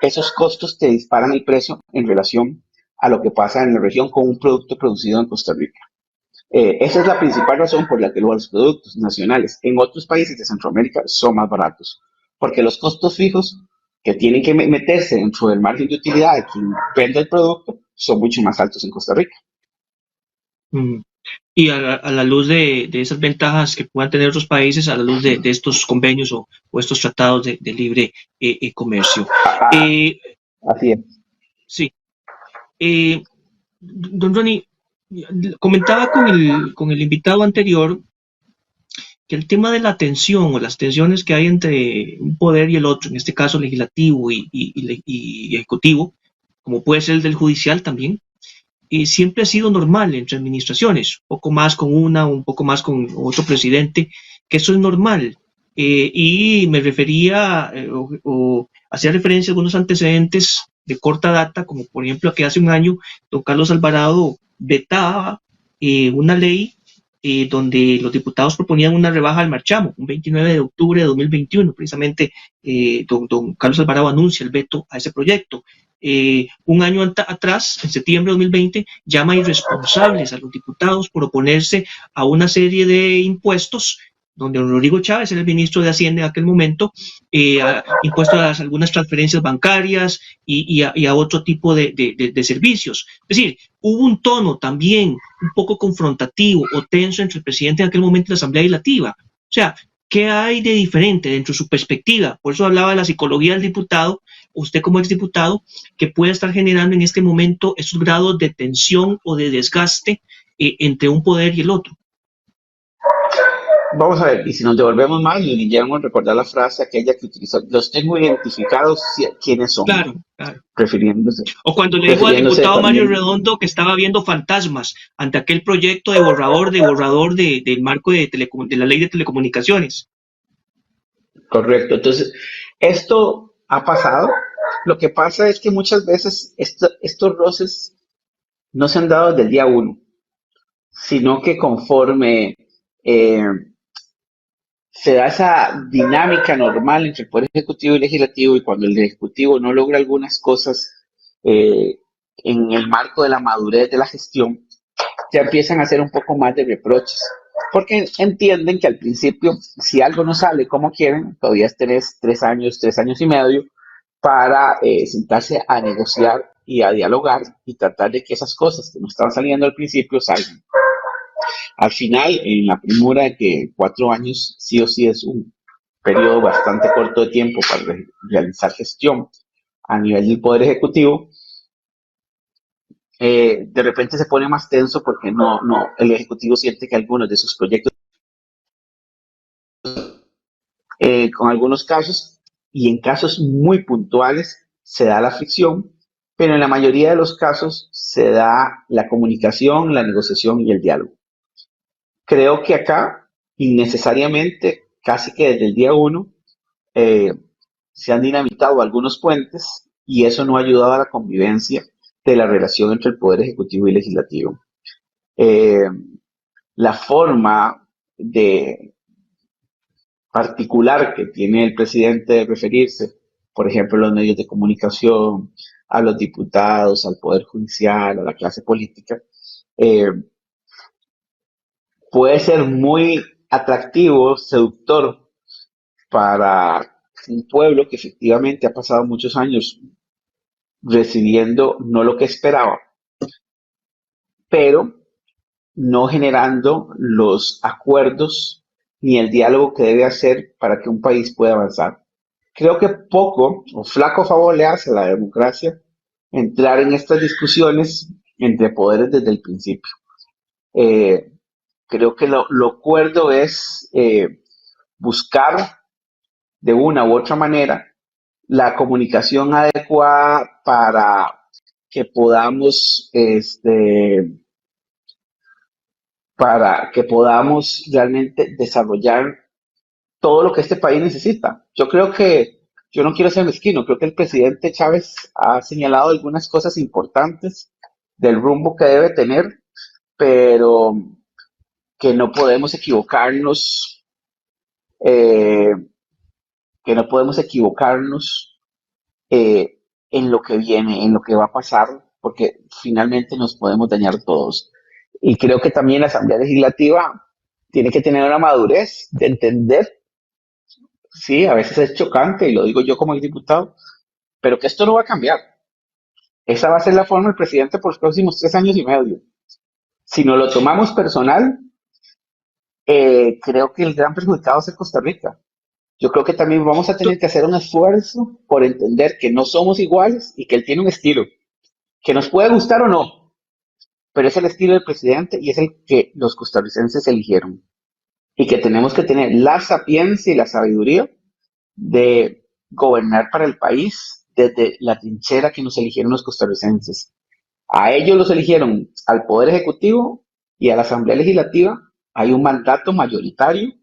esos costos te disparan el precio en relación a lo que pasa en la región con un producto producido en Costa Rica. Esa es la principal razón por la que los productos nacionales en otros países de Centroamérica son más baratos, porque los costos fijos que tienen que meterse dentro del margen de utilidad de quien vende el producto son mucho más altos en Costa Rica.
Y a la luz de esas ventajas que puedan tener otros países, a la luz de estos convenios o estos tratados de libre comercio.
Así es.
Sí. Don Ronnie, comentaba con el invitado anterior que el tema de la tensión o las tensiones que hay entre un poder y el otro, en este caso legislativo y ejecutivo, como puede ser el del judicial también, siempre ha sido normal entre administraciones, un poco más con una, un poco más con otro presidente, que eso es normal. Y me refería o hacía referencia a algunos antecedentes de corta data, como por ejemplo que hace un año don Carlos Alvarado vetaba una ley donde los diputados proponían una rebaja al marchamo, un 29 de octubre de 2021, precisamente don Carlos Alvarado anuncia el veto a ese proyecto. Un año atrás, en septiembre de 2020, llama irresponsables a los diputados por oponerse a una serie de impuestos, donde don Rodrigo Chávez era el ministro de Hacienda en aquel momento, impuestos a algunas transferencias bancarias y a otro tipo de servicios. Es decir, hubo un tono también un poco confrontativo o tenso entre el presidente en aquel momento y la Asamblea Legislativa. O sea, ¿qué hay de diferente dentro de su perspectiva? Por eso hablaba de la psicología del diputado, usted como exdiputado, que puede estar generando en este momento esos grados de tensión o de desgaste entre un poder y el otro.
Vamos a ver, y si nos devolvemos más, Guillermo, recordar la frase aquella que utilizó, los tengo identificados quiénes son.
Claro.
Refiriéndose.
O cuando le dijo al diputado Mario Redondo que estaba viendo fantasmas ante aquel proyecto de borrador del marco de la ley de telecomunicaciones.
Correcto. Entonces, esto ha pasado. Lo que pasa es que muchas veces estos roces no se han dado desde el día uno, sino que conforme se da esa dinámica normal entre el Poder Ejecutivo y Legislativo, y cuando el Ejecutivo no logra algunas cosas en el marco de la madurez de la gestión, ya empiezan a hacer un poco más de reproches, porque entienden que al principio, si algo no sale como quieren, todavía tenés 3 años y medio para sentarse a negociar y a dialogar y tratar de que esas cosas que no estaban saliendo al principio salgan. Al final, en la premura de que 4 años sí o sí es un periodo bastante corto de tiempo para realizar gestión a nivel del Poder Ejecutivo, de repente se pone más tenso porque el Ejecutivo siente que algunos de sus proyectos, con algunos casos, y en casos muy puntuales, se da la fricción, pero en la mayoría de los casos se da la comunicación, la negociación y el diálogo. Creo que acá, innecesariamente, casi que desde el día uno, se han dinamitado algunos puentes y eso no ha ayudado a la convivencia de la relación entre el Poder Ejecutivo y Legislativo. La forma de particular que tiene el presidente de referirse, por ejemplo, a los medios de comunicación, a los diputados, al Poder Judicial, a la clase política, puede ser muy atractivo, seductor para un pueblo que efectivamente ha pasado muchos años recibiendo no lo que esperaba, pero no generando los acuerdos ni el diálogo que debe hacer para que un país pueda avanzar. Creo que poco o flaco favor le hace a la democracia entrar en estas discusiones entre poderes desde el principio. Creo que lo cuerdo es buscar de una u otra manera la comunicación adecuada para que podamos realmente desarrollar todo lo que este país necesita. Yo no quiero ser mezquino, creo que el presidente Chávez ha señalado algunas cosas importantes del rumbo que debe tener, pero que no podemos equivocarnos, en lo que viene, en lo que va a pasar, porque finalmente nos podemos dañar todos. Y creo que también la Asamblea Legislativa tiene que tener una madurez de entender, sí, a veces es chocante, y lo digo yo como diputado, pero que esto no va a cambiar. Esa va a ser la forma del presidente por los próximos 3 años y medio. Si no lo tomamos personal, creo que el gran perjudicado es Costa Rica. Yo creo que también vamos a tener que hacer un esfuerzo por entender que no somos iguales y que él tiene un estilo, que nos puede gustar o no, pero es el estilo del presidente y es el que los costarricenses eligieron. Y que tenemos que tener la sapiencia y la sabiduría de gobernar para el país desde la trinchera que nos eligieron los costarricenses. A ellos los eligieron al Poder Ejecutivo y a la Asamblea Legislativa. Hay un mandato mayoritario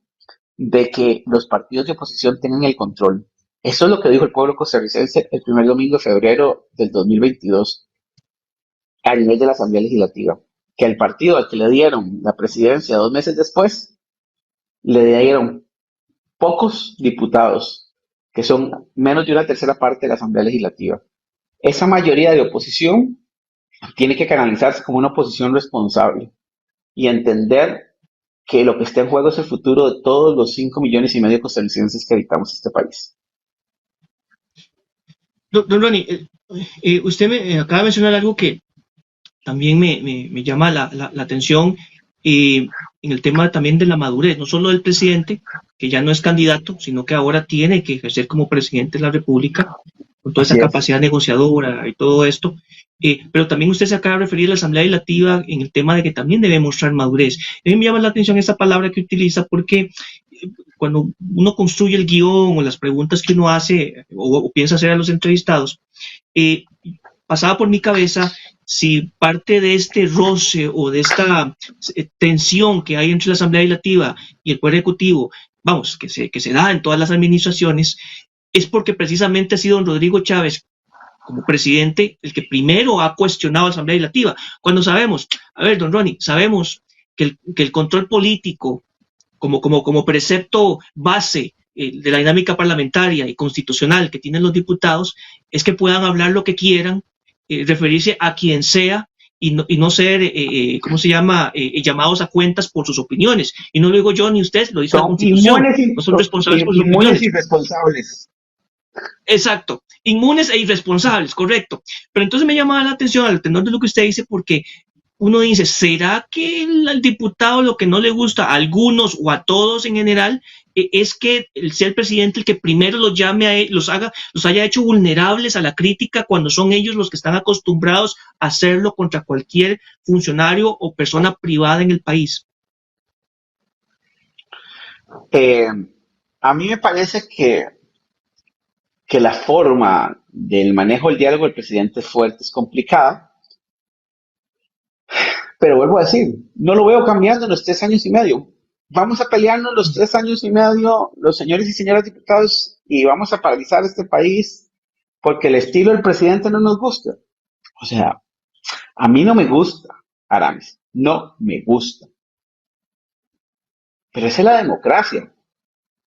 de que los partidos de oposición tengan el control. Eso es lo que dijo el pueblo costarricense el primer domingo de febrero del 2022 a nivel de la Asamblea Legislativa. Que al partido al que le dieron la presidencia 2 meses después, le dieron pocos diputados, que son menos de una tercera parte de la Asamblea Legislativa. Esa mayoría de oposición tiene que canalizarse como una oposición responsable y entender que lo que está en juego es el futuro de todos los 5,5 millones de costarricenses que habitamos este país.
Don Ronnie, usted me acaba de mencionar algo que también me llama la atención en el tema también de la madurez, no solo del presidente, que ya no es candidato, sino que ahora tiene que ejercer como presidente de la República, con toda esa capacidad negociadora y todo esto. Pero también usted se acaba de referir a la Asamblea Legislativa en el tema de que también debe mostrar madurez. A mí me llama la atención esa palabra que utiliza porque cuando uno construye el guión o las preguntas que uno hace o piensa hacer a los entrevistados, pasaba por mi cabeza si parte de este roce o de esta tensión que hay entre la Asamblea Legislativa y el Poder Ejecutivo, vamos, que se da en todas las administraciones, es porque precisamente ha sido don Rodrigo Chávez, como presidente, el que primero ha cuestionado a la Asamblea Legislativa. Cuando sabemos, a ver, don Ronnie, sabemos que el control político como precepto base de la dinámica parlamentaria y constitucional que tienen los diputados es que puedan hablar lo que quieran, referirse a quien sea y no ser, llamados a cuentas por sus opiniones. Y no lo digo yo ni usted, lo dice la Constitución. No son responsables por sus opiniones.
Inmunes y responsables.
Exacto, inmunes e irresponsables, correcto. Pero entonces me llama la atención al tenor de lo que usted dice, porque uno dice, ¿será que al diputado lo que no le gusta a algunos o a todos en general es que sea el presidente el que primero los llame los haya hecho vulnerables a la crítica cuando son ellos los que están acostumbrados a hacerlo contra cualquier funcionario o persona privada en el país?
A mí me parece que la forma del manejo del diálogo del presidente es fuerte, es complicada, pero vuelvo a decir, no lo veo cambiando en los 3 años y medio. Vamos a pelearnos los 3 años y medio, los señores y señoras diputados, y vamos a paralizar este país porque el estilo del presidente no nos gusta. O sea, a mí no me gusta, Aramis, no me gusta. Pero esa es la democracia.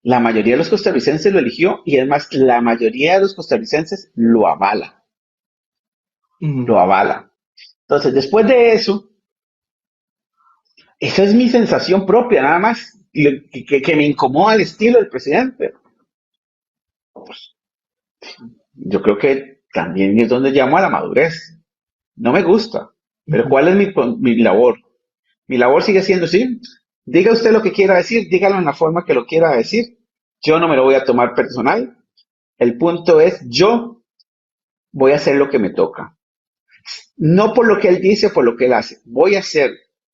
La mayoría de los costarricenses lo eligió y además la mayoría de los costarricenses lo avala. Lo avala. Entonces, después de eso, esa es mi sensación propia, nada más, que me incomoda el estilo del presidente. Pues, yo creo que también es donde llamo a la madurez. No me gusta, pero ¿cuál es mi labor? Mi labor sigue siendo, sí, diga usted lo que quiera decir, dígalo en la forma que lo quiera decir. Yo no me lo voy a tomar personal. El punto es, yo voy a hacer lo que me toca. No por lo que él dice o por lo que él hace. Voy a hacer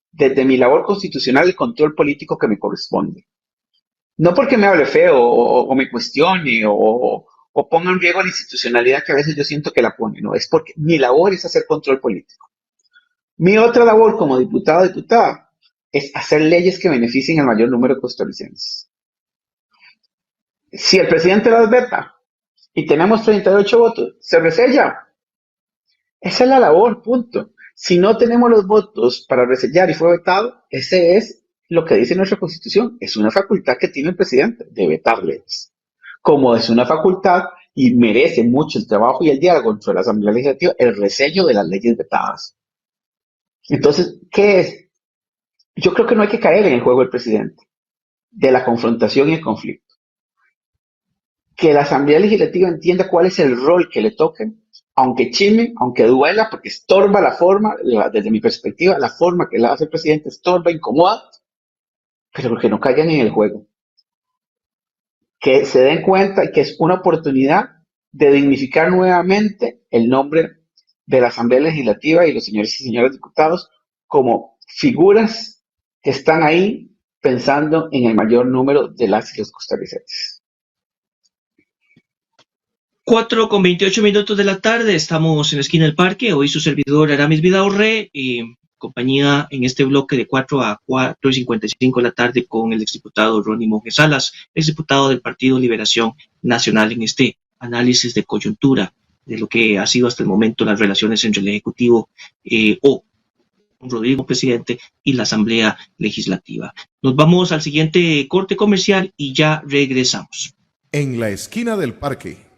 desde mi labor constitucional el control político que me corresponde. No porque me hable feo o me cuestione o ponga en riesgo la institucionalidad que a veces yo siento que la pone. No, es porque mi labor es hacer control político. Mi otra labor como diputado o diputada es hacer leyes que beneficien al mayor número de costarricenses. Si el presidente las veta y tenemos 38 votos, se resella. Esa es la labor, punto. Si no tenemos los votos para resellar y fue vetado, ese es lo que dice nuestra Constitución. Es una facultad que tiene el presidente de vetar leyes. Como es una facultad y merece mucho el trabajo y el diálogo entre la Asamblea Legislativa, el resello de las leyes vetadas. Entonces, ¿qué es? Yo creo que no hay que caer en el juego del presidente, de la confrontación y el conflicto. Que la Asamblea Legislativa entienda cuál es el rol que le toque, aunque chime, aunque duela, porque estorba la forma, desde mi perspectiva, la forma que la hace el presidente estorba, incomoda, pero que no caigan en el juego. Que se den cuenta que es una oportunidad de dignificar nuevamente el nombre de la Asamblea Legislativa y los señores y señoras diputados como figuras que están ahí pensando en el mayor número de las y los costarricenses.
4:28 de la tarde, estamos en la esquina del parque. Hoy su servidor Aramis Vidaurre, compañía en este bloque de 4 a 4:55 de la tarde con el exdiputado Ronnie Monge Salas, exdiputado del Partido Liberación Nacional, en este análisis de coyuntura de lo que ha sido hasta el momento las relaciones entre el Ejecutivo o Rodrigo presidente y la Asamblea Legislativa. Nos vamos al siguiente corte comercial y ya regresamos.
En la esquina del parque.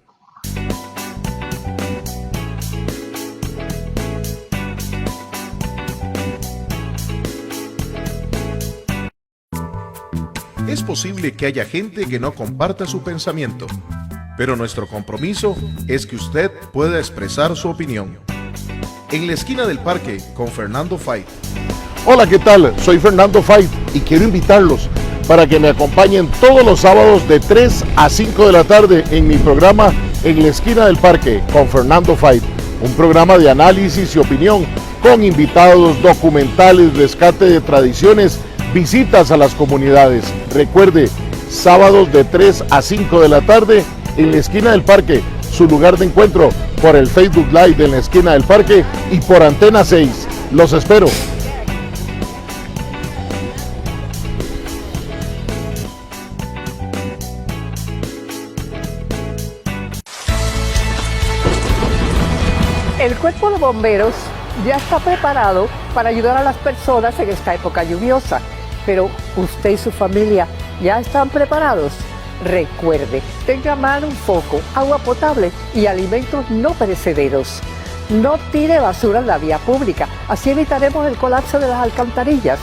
Es posible que haya gente que no comparta su pensamiento, pero nuestro compromiso es que usted pueda expresar su opinión. En la esquina del parque con Fernando Fait.
Hola, ¿qué tal? Soy Fernando Fait y quiero invitarlos para que me acompañen todos los sábados de 3 a 5 de la tarde en mi programa En la esquina del parque con Fernando Fait, un programa de análisis y opinión con invitados, documentales, rescate de tradiciones, visitas a las comunidades. Recuerde, sábados de 3 a 5 de la tarde en la esquina del parque, su lugar de encuentro por el Facebook Live de la esquina del parque y por Antena 6. Los espero.
El Cuerpo de Bomberos ya está preparado para ayudar a las personas en esta época lluviosa, pero usted y su familia ya están preparados. Recuerde, tenga a mano un foco, agua potable y alimentos no perecederos. No tire basura en la vía pública, así evitaremos el colapso de las alcantarillas.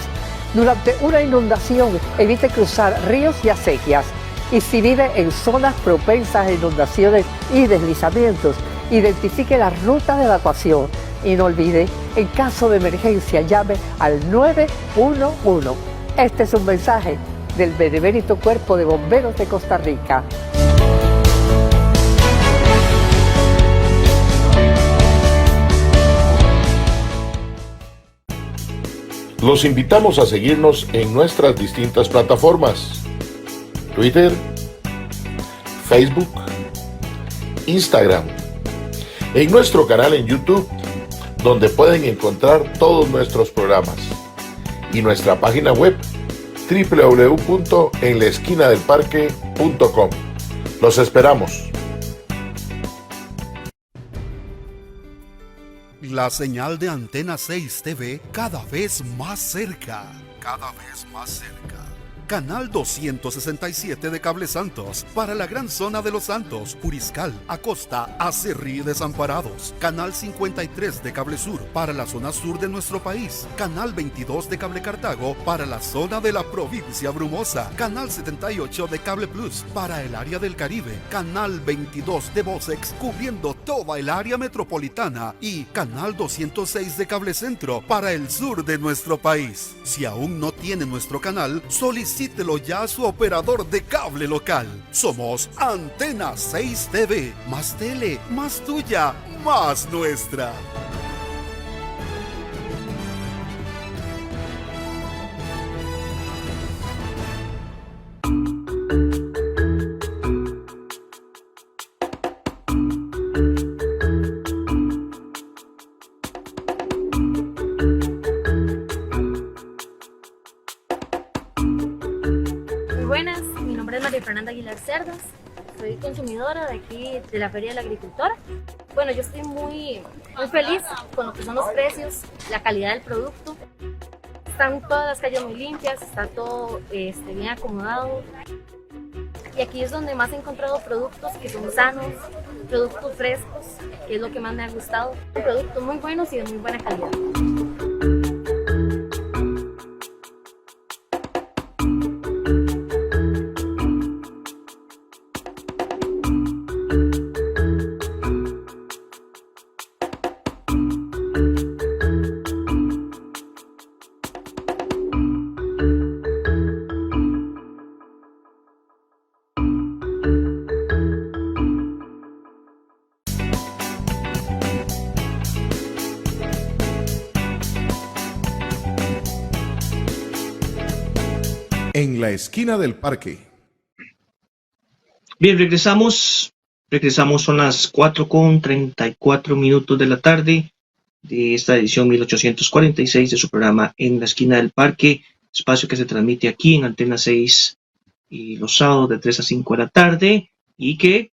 Durante una inundación, evite cruzar ríos y acequias. Y si vive en zonas propensas a inundaciones y deslizamientos, identifique las rutas de evacuación y no olvide, en caso de emergencia, llame al 911. Este es un mensaje del Benemérito Cuerpo de Bomberos de Costa Rica.
Los invitamos a seguirnos en nuestras distintas plataformas: Twitter, Facebook, Instagram, en nuestro canal en YouTube, donde pueden encontrar todos nuestros programas, y nuestra página web www.enlaesquinadelparque.com. Los esperamos.
La señal de Antena 6 TV cada vez más cerca. Cada vez más cerca. Canal 267 de Cable Santos para la gran zona de Los Santos, Puriscal, Acosta, Acerrí y Desamparados. Canal 53 de Cable Sur para la zona sur de nuestro país. Canal 22 de Cable Cartago para la zona de la provincia Brumosa. Canal 78 de Cable Plus para el área del Caribe. Canal 22 de Vocex cubriendo toda el área metropolitana. Y Canal 206 de Cable Centro para el sur de nuestro país. Si aún no tiene nuestro canal, solicítelo ya a su operador de cable local. Somos Antena 6 TV. Más tele, más tuya, más nuestra.
Buenas, mi nombre es María Fernanda Aguilar Cerdas, soy consumidora de aquí de la Feria de la Agricultora. Bueno, yo estoy muy feliz con lo que son los precios, la calidad del producto. Están todas las calles muy limpias, está todo bien acomodado. Y aquí es donde más he encontrado productos que son sanos, productos frescos, que es lo que más me ha gustado. Productos muy buenos y de muy buena calidad.
En la esquina del parque.
Bien, regresamos, son las 4:34 de la tarde de esta edición 1846 de su programa En la esquina del parque, espacio que se transmite aquí en Antena 6 y los sábados de 3 a 5 de la tarde, y que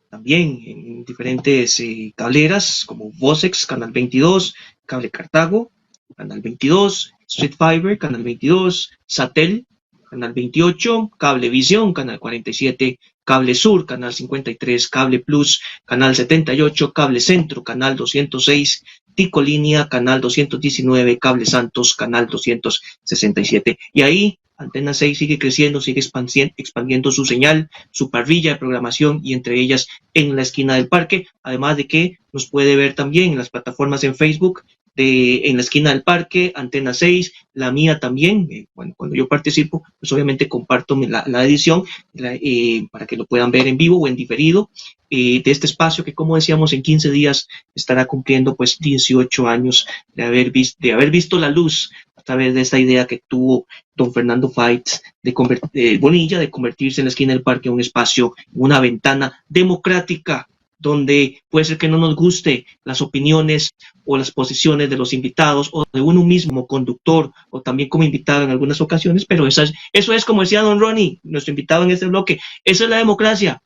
también en diferentes cableras como Vocex, Canal 22, Cable Cartago, Canal 22, Street Fiber, Canal 22, Satel, Canal 28, Cablevisión, Canal 47, Cable Sur, Canal 53, Cable Plus, Canal 78, Cable Centro, Canal 206, Tico Línea, Canal 219, Cable Santos, Canal 267. Y ahí Antena 6 sigue creciendo, sigue expandiendo su señal, su parrilla de programación, y entre ellas En la esquina del parque, además de que nos puede ver también en las plataformas en Facebook de En la esquina del parque, Antena 6, la mía también. Bueno, cuando yo participo, pues obviamente comparto la edición para que lo puedan ver en vivo o en diferido de este espacio que, como decíamos, en 15 días estará cumpliendo pues 18 años de haber visto la luz a través de esta idea que tuvo don Fernando Faitz Bonilla de convertirse En la esquina del parque en un espacio, una ventana democrática, donde puede ser que no nos guste las opiniones o las posiciones de los invitados o de uno mismo como conductor o también como invitado en algunas ocasiones, pero eso es como decía don Ronnie, nuestro invitado en este bloque, eso es la democracia.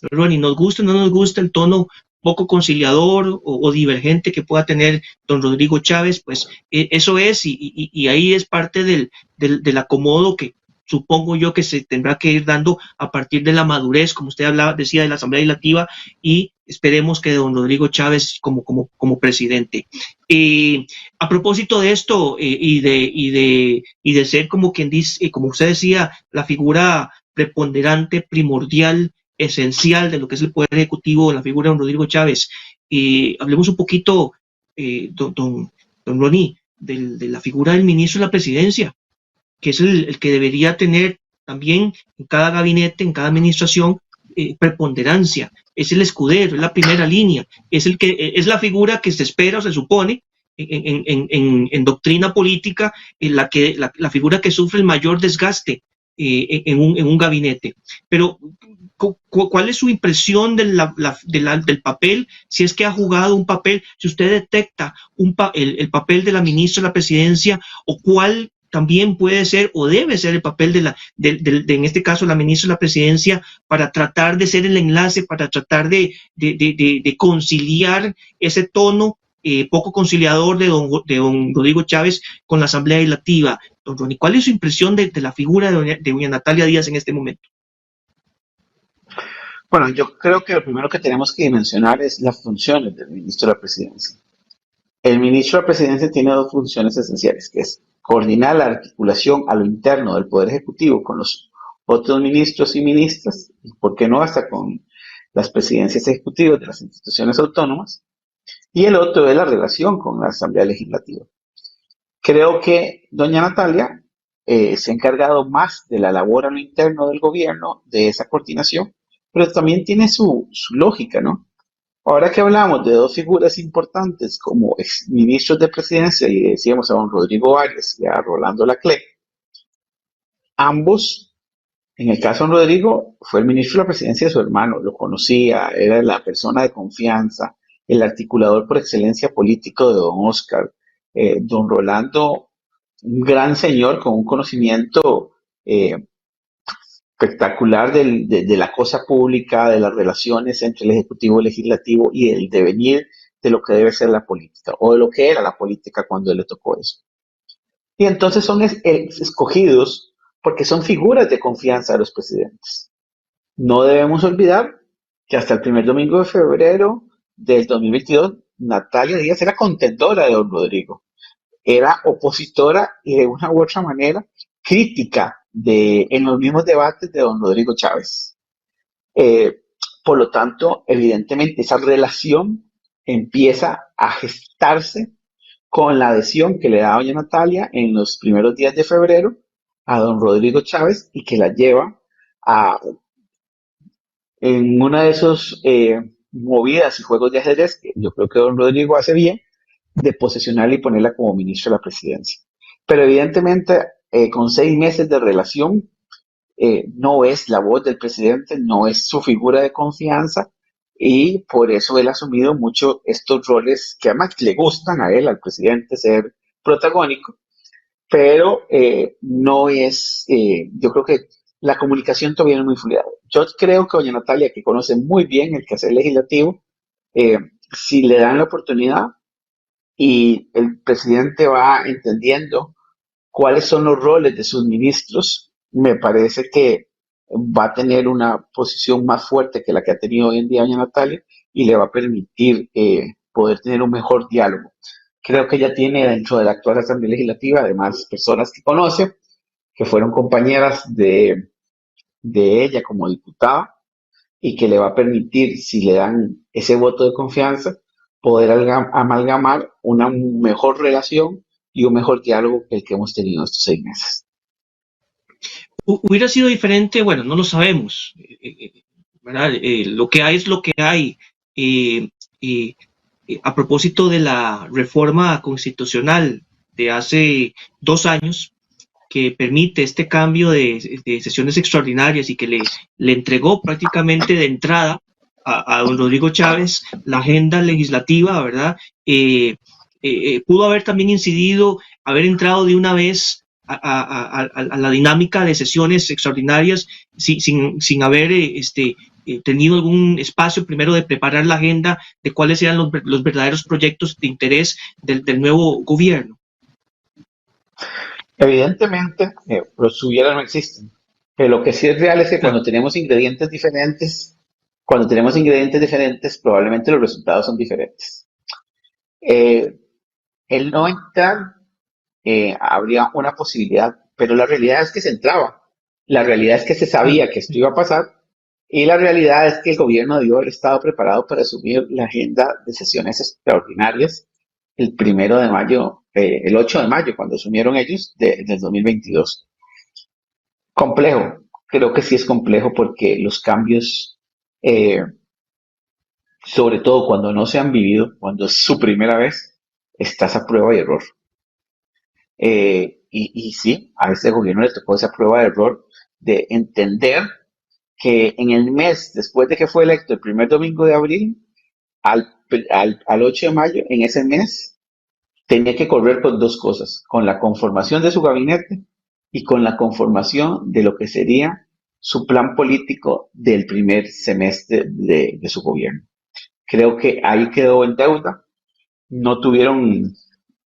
Don Ronnie, nos gusta o no nos gusta el tono poco conciliador o divergente que pueda tener don Rodrigo Chávez, pues eso es, y ahí es parte del acomodo que supongo yo que se tendrá que ir dando a partir de la madurez, como usted decía, de la Asamblea Legislativa, y esperemos que don Rodrigo Chávez como presidente. A propósito de esto y de ser, como quien dice, como usted decía, la figura preponderante, primordial, esencial de lo que es el Poder Ejecutivo, la figura de don Rodrigo Chávez, hablemos un poquito, don Ronnie, de la figura del ministro de la Presidencia, que es el que debería tener también en cada gabinete, en cada administración, preponderancia. Es el escudero, es la primera línea, es la figura que se espera o se supone en doctrina política, la figura que sufre el mayor desgaste en un gabinete. Pero, ¿cuál es su impresión del papel? Si es que ha jugado un papel, si usted detecta el papel de la ministra de la Presidencia, o cuál también puede ser o debe ser el papel en este caso, la ministra de la Presidencia, para tratar de ser el enlace, para tratar de conciliar ese tono poco conciliador de don Rodrigo Chávez con la Asamblea Legislativa. Don Ronnie, ¿cuál es su impresión de la figura de doña Natalia Díaz en este momento?
Bueno, yo creo que lo primero que tenemos que mencionar es las funciones del ministro de la Presidencia. El ministro de la Presidencia tiene dos funciones esenciales, que es coordinar la articulación a lo interno del Poder Ejecutivo con los otros ministros y ministras, y por qué no hasta con las presidencias ejecutivas de las instituciones autónomas, y el otro es la relación con la Asamblea Legislativa. Creo que doña Natalia se ha encargado más de la labor a lo interno del gobierno, de esa coordinación, pero también tiene su lógica, ¿no? Ahora que hablamos de dos figuras importantes como exministros de presidencia, y decíamos a don Rodrigo Arias y a Rolando Laclet, ambos, en el caso de don Rodrigo, fue el ministro de la presidencia de su hermano, lo conocía, era la persona de confianza, el articulador por excelencia político de don Oscar. Don Rolando, un gran señor con un conocimiento espectacular de la cosa pública, de las relaciones entre el Ejecutivo y el Legislativo y el devenir de lo que debe ser la política, o de lo que era la política cuando le tocó eso. Y entonces son escogidos porque son figuras de confianza de los presidentes. No debemos olvidar que hasta el primer domingo de febrero del 2022, Natalia Díaz era contendora de don Rodrigo. Era opositora y de una u otra manera crítica en los mismos debates de don Rodrigo Chávez. Por lo tanto, evidentemente, esa relación empieza a gestarse con la adhesión que le da doña Natalia en los primeros días de febrero a don Rodrigo Chávez y que la lleva en una de esas movidas y juegos de ajedrez que yo creo que don Rodrigo hace bien, de posesionarla y ponerla como ministro de la presidencia. Pero evidentemente, con 6 meses de relación, no es la voz del presidente, no es su figura de confianza, y por eso él ha asumido mucho estos roles que además le gustan a él, al presidente, ser protagónico, pero no es, yo creo que la comunicación todavía no es muy fluida. Yo creo que doña Natalia, que conoce muy bien el quehacer legislativo, si le dan la oportunidad y el presidente va entendiendo cuáles son los roles de sus ministros, me parece que va a tener una posición más fuerte que la que ha tenido hoy en día doña Natalia y le va a permitir poder tener un mejor diálogo. Creo que ella tiene dentro de la actual Asamblea Legislativa, además, personas que conoce, que fueron compañeras de ella como diputada y que le va a permitir, si le dan ese voto de confianza, poder amalgamar una mejor relación y un mejor diálogo que el que hemos tenido estos 6 meses.
Hubiera sido diferente, bueno, no lo sabemos, ¿verdad? Lo que hay es lo que hay. A propósito de la reforma constitucional de hace 2 años, que permite este cambio de sesiones extraordinarias y que le entregó prácticamente de entrada a don Rodrigo Chávez la agenda legislativa, ¿verdad? Pudo haber también incidido, haber entrado de una vez a la dinámica de sesiones extraordinarias sin haber tenido algún espacio primero de preparar la agenda de cuáles eran los verdaderos proyectos de interés del nuevo gobierno.
Evidentemente, los hubiera no existen, pero lo que sí es real es que cuando tenemos ingredientes diferentes, probablemente los resultados son diferentes. El no entrar, habría una posibilidad, pero la realidad es que se entraba, la realidad es que se sabía que esto iba a pasar, y la realidad es que el gobierno debió haber estado preparado para asumir la agenda de sesiones extraordinarias el 1 de mayo, el 8 de mayo, cuando asumieron ellos del 2022. Complejo, creo que sí es complejo porque los cambios, eh, sobre todo cuando no se han vivido, cuando es su primera vez, estás a prueba y error. Y sí, a este gobierno le tocó esa prueba de error de entender que en el mes después de que fue electo el primer domingo de abril, al 8 de mayo, en ese mes, tenía que correr con dos cosas, con la conformación de su gabinete y con la conformación de lo que sería su plan político del primer semestre de su gobierno. Creo que ahí quedó en deuda, no tuvieron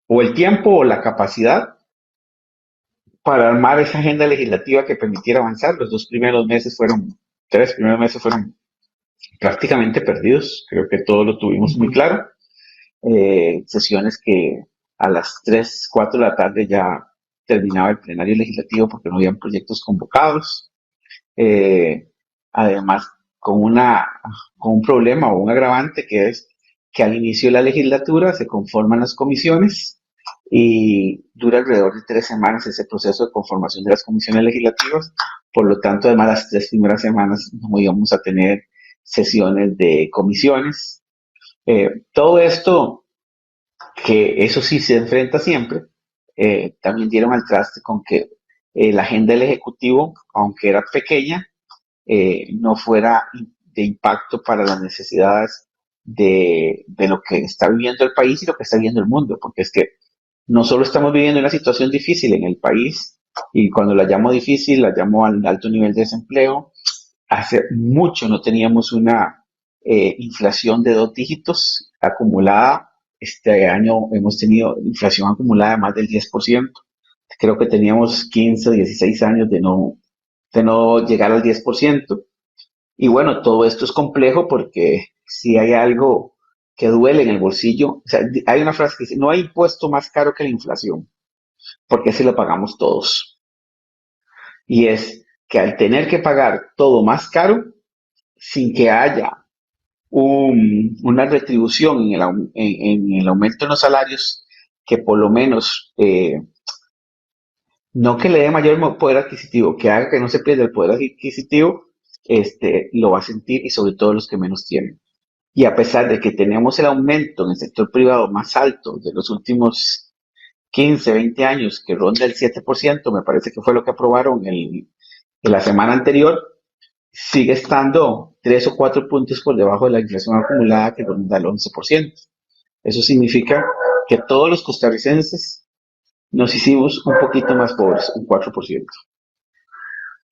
o el tiempo o la capacidad para armar esa agenda legislativa que permitiera avanzar. Los tres primeros meses fueron prácticamente perdidos, creo que todos lo tuvimos muy claro. Sesiones que a las 3, 4 de la tarde ya terminaba el plenario legislativo porque no habían proyectos convocados. Además, con un problema o un agravante que es que al inicio de la legislatura se conforman las comisiones y dura alrededor de 3 semanas ese proceso de conformación de las comisiones legislativas. Por lo tanto, además, las 3 primeras semanas no íbamos a tener sesiones de comisiones. Todo esto, que eso sí se enfrenta siempre, también dieron al traste con que la agenda del Ejecutivo, aunque era pequeña, no fuera de impacto para las necesidades de lo que está viviendo el país y lo que está viviendo el mundo, porque es que no solo estamos viviendo una situación difícil en el país, y cuando la llamo difícil, la llamo al alto nivel de desempleo. Hace mucho no teníamos una inflación de 2 dígitos acumulada. Este año hemos tenido inflación acumulada de más del 10%. Creo que teníamos 15 o 16 años de no llegar al 10%. Y bueno, todo esto es complejo porque si hay algo que duele en el bolsillo, o sea, hay una frase que dice, no hay impuesto más caro que la inflación, porque así lo pagamos todos. Y es que al tener que pagar todo más caro, sin que haya una retribución en el aumento de los salarios, que por lo menos, no que le dé mayor poder adquisitivo, que haga que no se pierda el poder adquisitivo, lo va a sentir y sobre todo los que menos tienen. Y a pesar de que tenemos el aumento en el sector privado más alto de los últimos 15, 20 años, que ronda el 7%, me parece que fue lo que aprobaron en la semana anterior, sigue estando 3 o 4 puntos por debajo de la inflación acumulada que ronda el 11%. Eso significa que todos los costarricenses nos hicimos un poquito más pobres, un 4%.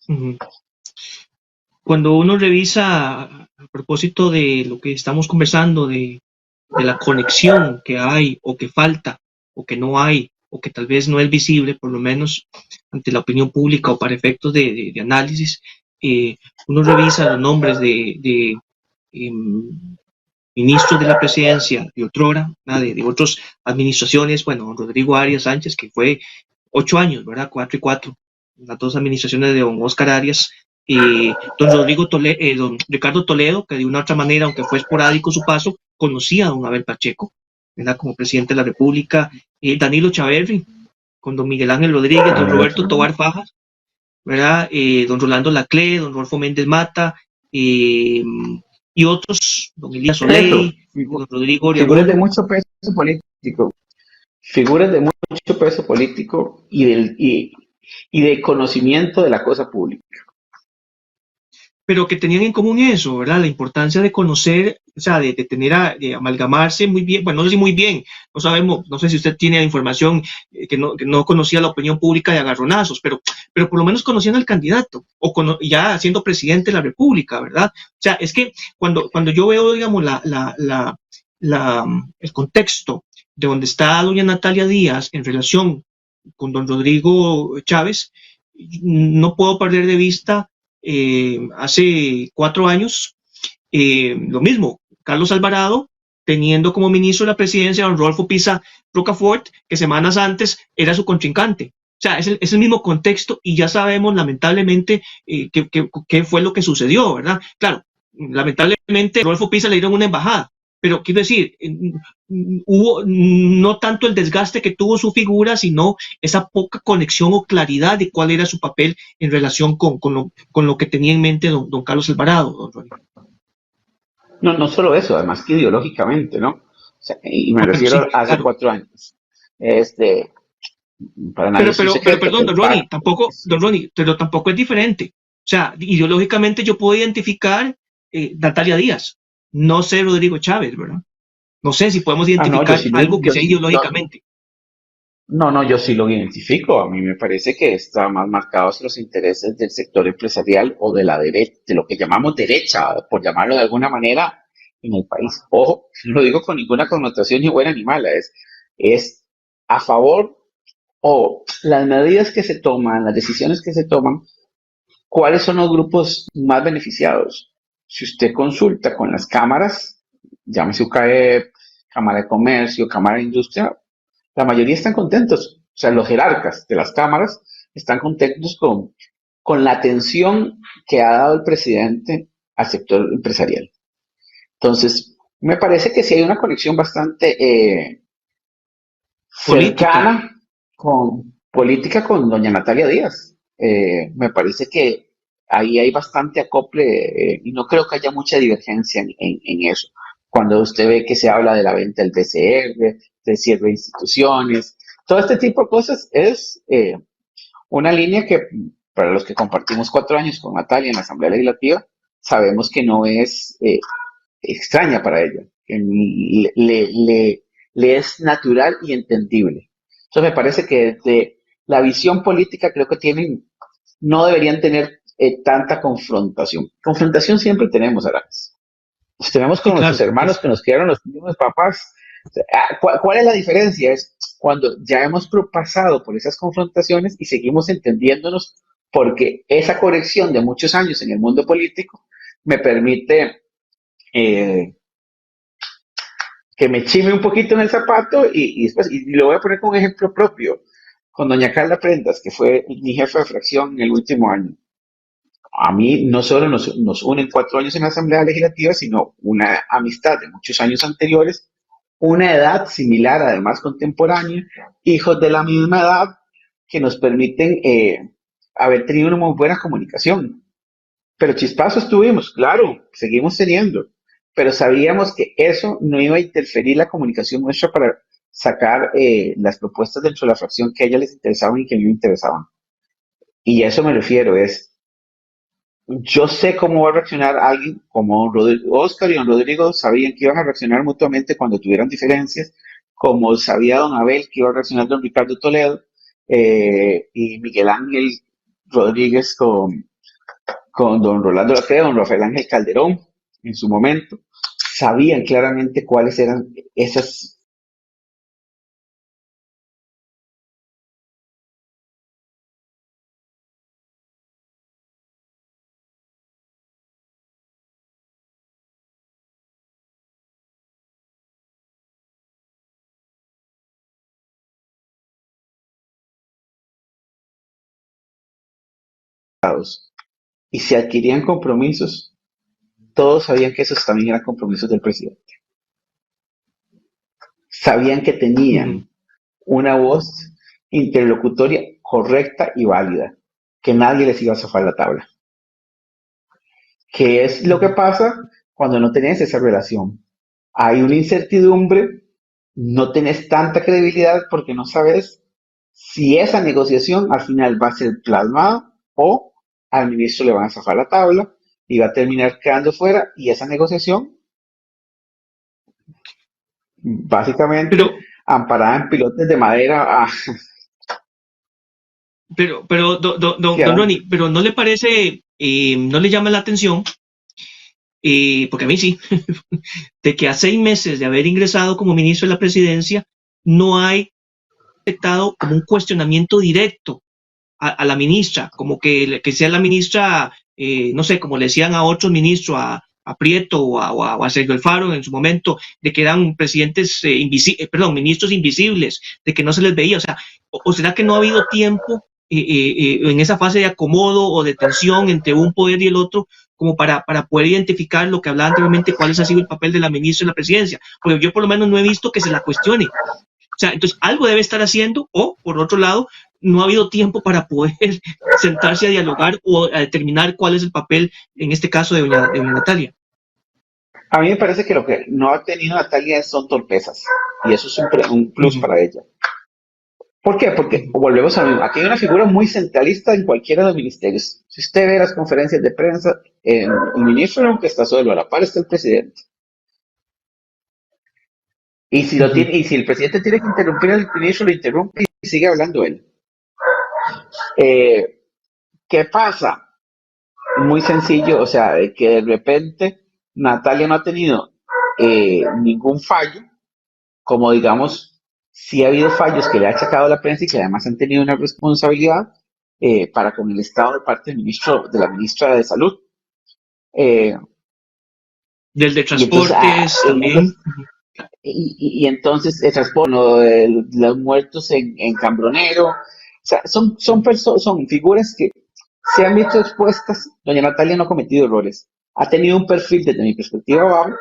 Ujú. Cuando uno revisa, a propósito de lo que estamos conversando, de la conexión que hay o que falta o que no hay o que tal vez no es visible, por lo menos ante la opinión pública o para efectos de análisis, uno revisa los nombres de ministros de la presidencia de otrora, de otras administraciones. Bueno, don Rodrigo Arias Sánchez, que fue 8 años, ¿verdad? 4 y 4, las 2 administraciones de don Oscar Arias. Don Ricardo Toledo, que de una u otra manera, aunque fue esporádico su paso, conocía a don Abel Pacheco, ¿verdad? Como presidente de la República. Danilo Chaverri, con don Miguel Ángel Rodríguez, don Roberto Tobar Fajas, ¿verdad? Don Rolando Laclé, don Rodolfo Méndez Mata, y otros, don Elías Soley, don Rodrigo Oriamuno.
Figuras de mucho peso político. Figuras de mucho peso político y de conocimiento de la cosa pública.
Pero que tenían en común eso, ¿verdad? La importancia de conocer, o sea, de amalgamarse muy bien, bueno, no sé si muy bien, no sabemos, no sé si usted tiene la información, que no conocía la opinión pública de agarronazos, pero por lo menos conocían al candidato, ya siendo presidente de la República, ¿verdad? O sea, es que cuando yo veo, digamos, el contexto de donde está doña Natalia Díaz en relación con don Rodrigo Chávez, no puedo perder de vista hace 4 años, lo mismo, Carlos Alvarado teniendo como ministro de la presidencia a don Rodolfo Pisa Rocafort, que semanas antes era su contrincante. O sea, es el mismo contexto y ya sabemos lamentablemente qué fue lo que sucedió, ¿verdad? Claro, lamentablemente a Rodolfo Pisa le dieron una embajada, pero quiero decir, hubo no tanto el desgaste que tuvo su figura, sino esa poca conexión o claridad de cuál era su papel en relación con lo que tenía en mente don Carlos Alvarado, don Ronnie.
No, no solo eso, además que ideológicamente, ¿no? O sea, y me
Bueno, sí,
refiero a hace
claro.
4 años. Este, para nadie es un
Pero
secreto que
perdón,
el PAC,
don Ronnie, pero tampoco es diferente. O sea, ideológicamente yo puedo identificar Natalia Díaz, no sé Rodrigo Chávez, ¿verdad? No sé si podemos
no, yo
identificar
sí lo,
algo que
yo
sea
sí,
ideológicamente.
no, yo sí lo identifico. A mí me parece que está más marcados los intereses del sector empresarial o de la derecha, de lo que llamamos derecha, por llamarlo de alguna manera, en el país. Ojo, no lo digo con ninguna connotación ni buena ni mala, es a favor o las medidas que se toman, las decisiones que se toman, ¿cuáles son los grupos más beneficiados? Si usted consulta con las cámaras, llámese UCAEP, Cámara de Comercio, Cámara de Industria, la mayoría están contentos. O sea, los jerarcas de las cámaras están contentos con la atención que ha dado el presidente al sector empresarial. Entonces, me parece que sí hay una conexión bastante
Política.
cercana con política con doña Natalia Díaz. Me parece que ahí hay bastante acople y no creo que haya mucha divergencia en eso. Cuando usted ve que se habla de la venta del BCR, del cierre de instituciones, todo este tipo de cosas es una línea que para los que compartimos 4 años con Natalia en la Asamblea Legislativa, sabemos que no es extraña para ella, que le es natural y entendible. Entonces me parece que desde la visión política creo que no deberían tener tanta confrontación. Confrontación siempre tenemos, Aramis. Pues tenemos con
Sí,
nuestros
claro.
hermanos que nos criaron los mismos papás. O sea, ¿cuál es la diferencia? Es cuando ya hemos pasado por esas confrontaciones y seguimos entendiéndonos porque esa corrección de muchos años en el mundo político me permite que me chime un poquito en el zapato y después, y lo voy a poner con un ejemplo propio, con doña Carla Prendas, que fue mi jefa de fracción en el último año. A mí no solo nos unen 4 años en la Asamblea Legislativa, sino una amistad de muchos años anteriores, una edad similar, además contemporánea, hijos de la misma edad, que nos permiten haber tenido una muy buena comunicación. Pero chispazos tuvimos, claro, seguimos teniendo, pero sabíamos que eso no iba a interferir la comunicación nuestra para sacar las propuestas dentro de la fracción que a ella les interesaban y que a mí me interesaban. Y a eso me refiero, yo sé cómo va a reaccionar alguien como Oscar y don Rodrigo sabían que iban a reaccionar mutuamente cuando tuvieran diferencias, como sabía don Abel que iba a reaccionar don Ricardo Toledo y Miguel Ángel Rodríguez con don Rolando Lacrea, don Rafael Ángel Calderón en su momento, sabían claramente cuáles eran esas y se adquirían compromisos, todos sabían que esos también eran compromisos del presidente. Sabían que tenían una voz interlocutoria correcta y válida, que nadie les iba a zafar la tabla. ¿Qué es lo que pasa cuando no tenés esa relación? Hay una incertidumbre, no tenés tanta credibilidad porque no sabes si esa negociación al final va a ser plasmada o al ministro le van a zafar la tabla y va a terminar quedando fuera y esa negociación básicamente amparada en pilotes de madera.
Pero don Ronnie, pero ¿no le parece, no le llama la atención, porque a mí sí, de que a 6 meses de haber ingresado como ministro de la presidencia, no hay detectado como un cuestionamiento directo a la ministra, como que sea la ministra, no sé, como le decían a otros ministros, a Prieto o a Sergio Alfaro en su momento, de que eran presidentes ministros invisibles, de que no se les veía, o sea, o será que no ha habido tiempo en esa fase de acomodo o de tensión entre un poder y el otro, como para poder identificar lo que hablaba anteriormente, cuál ha sido el papel de la ministra de la presidencia, porque yo por lo menos no he visto que se la cuestione. O sea, entonces algo debe estar haciendo, o por otro lado, no ha habido tiempo para poder sentarse a dialogar o a determinar cuál es el papel, en este caso, de doña Natalia.
A mí me parece que lo que no ha tenido Natalia son torpezas, y eso es un plus para ella. ¿Por qué? Porque volvemos a lo aquí hay una figura muy centralista en cualquiera de los ministerios. Si usted ve las conferencias de prensa, el ministro nunca está solo, a la par está el presidente. Y si el presidente tiene que interrumpir al ministro, lo interrumpe y sigue hablando él. ¿Qué pasa? Muy sencillo, o sea, de que de repente Natalia no ha tenido ningún fallo, como digamos, sí ha habido fallos que le ha achacado a la prensa y que además han tenido una responsabilidad para con el Estado de parte de la ministra de Salud.
Del de transportes también.
Y entonces el transporte, los muertos en Cambronero, o sea, son figuras que se han visto expuestas. Doña Natalia no ha cometido errores, ha tenido un perfil desde mi perspectiva bajo,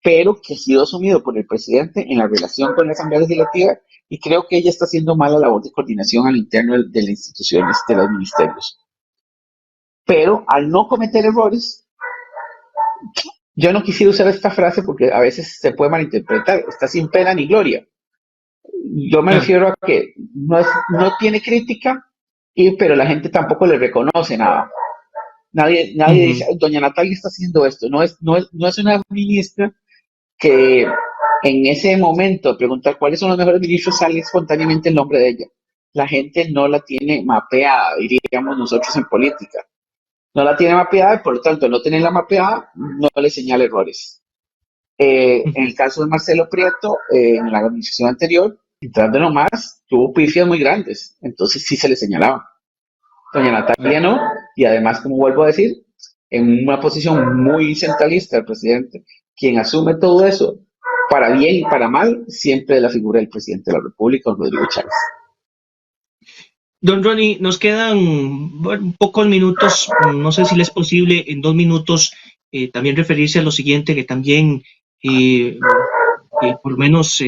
pero que ha sido asumido por el presidente en la relación con la Asamblea Legislativa, y creo que ella está haciendo mala labor de coordinación al interno de las instituciones, de los ministerios. Pero al no cometer errores, yo no quisiera usar esta frase porque a veces se puede malinterpretar, está sin pena ni gloria. Yo me refiero a que no tiene crítica, pero la gente tampoco le reconoce nada. Nadie dice, doña Natalia está haciendo esto. No es una ministra que en ese momento preguntar cuáles son los mejores ministros sale espontáneamente el nombre de ella. La gente no la tiene mapeada, diríamos nosotros en política. No la tiene mapeada y por lo tanto no tenerla mapeada no le señala errores. En el caso de Marcelo Prieto, en la administración anterior, entrando nomás, tuvo pifias muy grandes, entonces sí se le señalaba. Doña Natalia no, y además, como vuelvo a decir, en una posición muy centralista del presidente, quien asume todo eso, para bien y para mal, siempre de la figura del presidente de la República, Rodrigo Chávez.
Don Ronnie, nos quedan pocos minutos, no sé si le es posible en 2 minutos también referirse a lo siguiente, que también por lo menos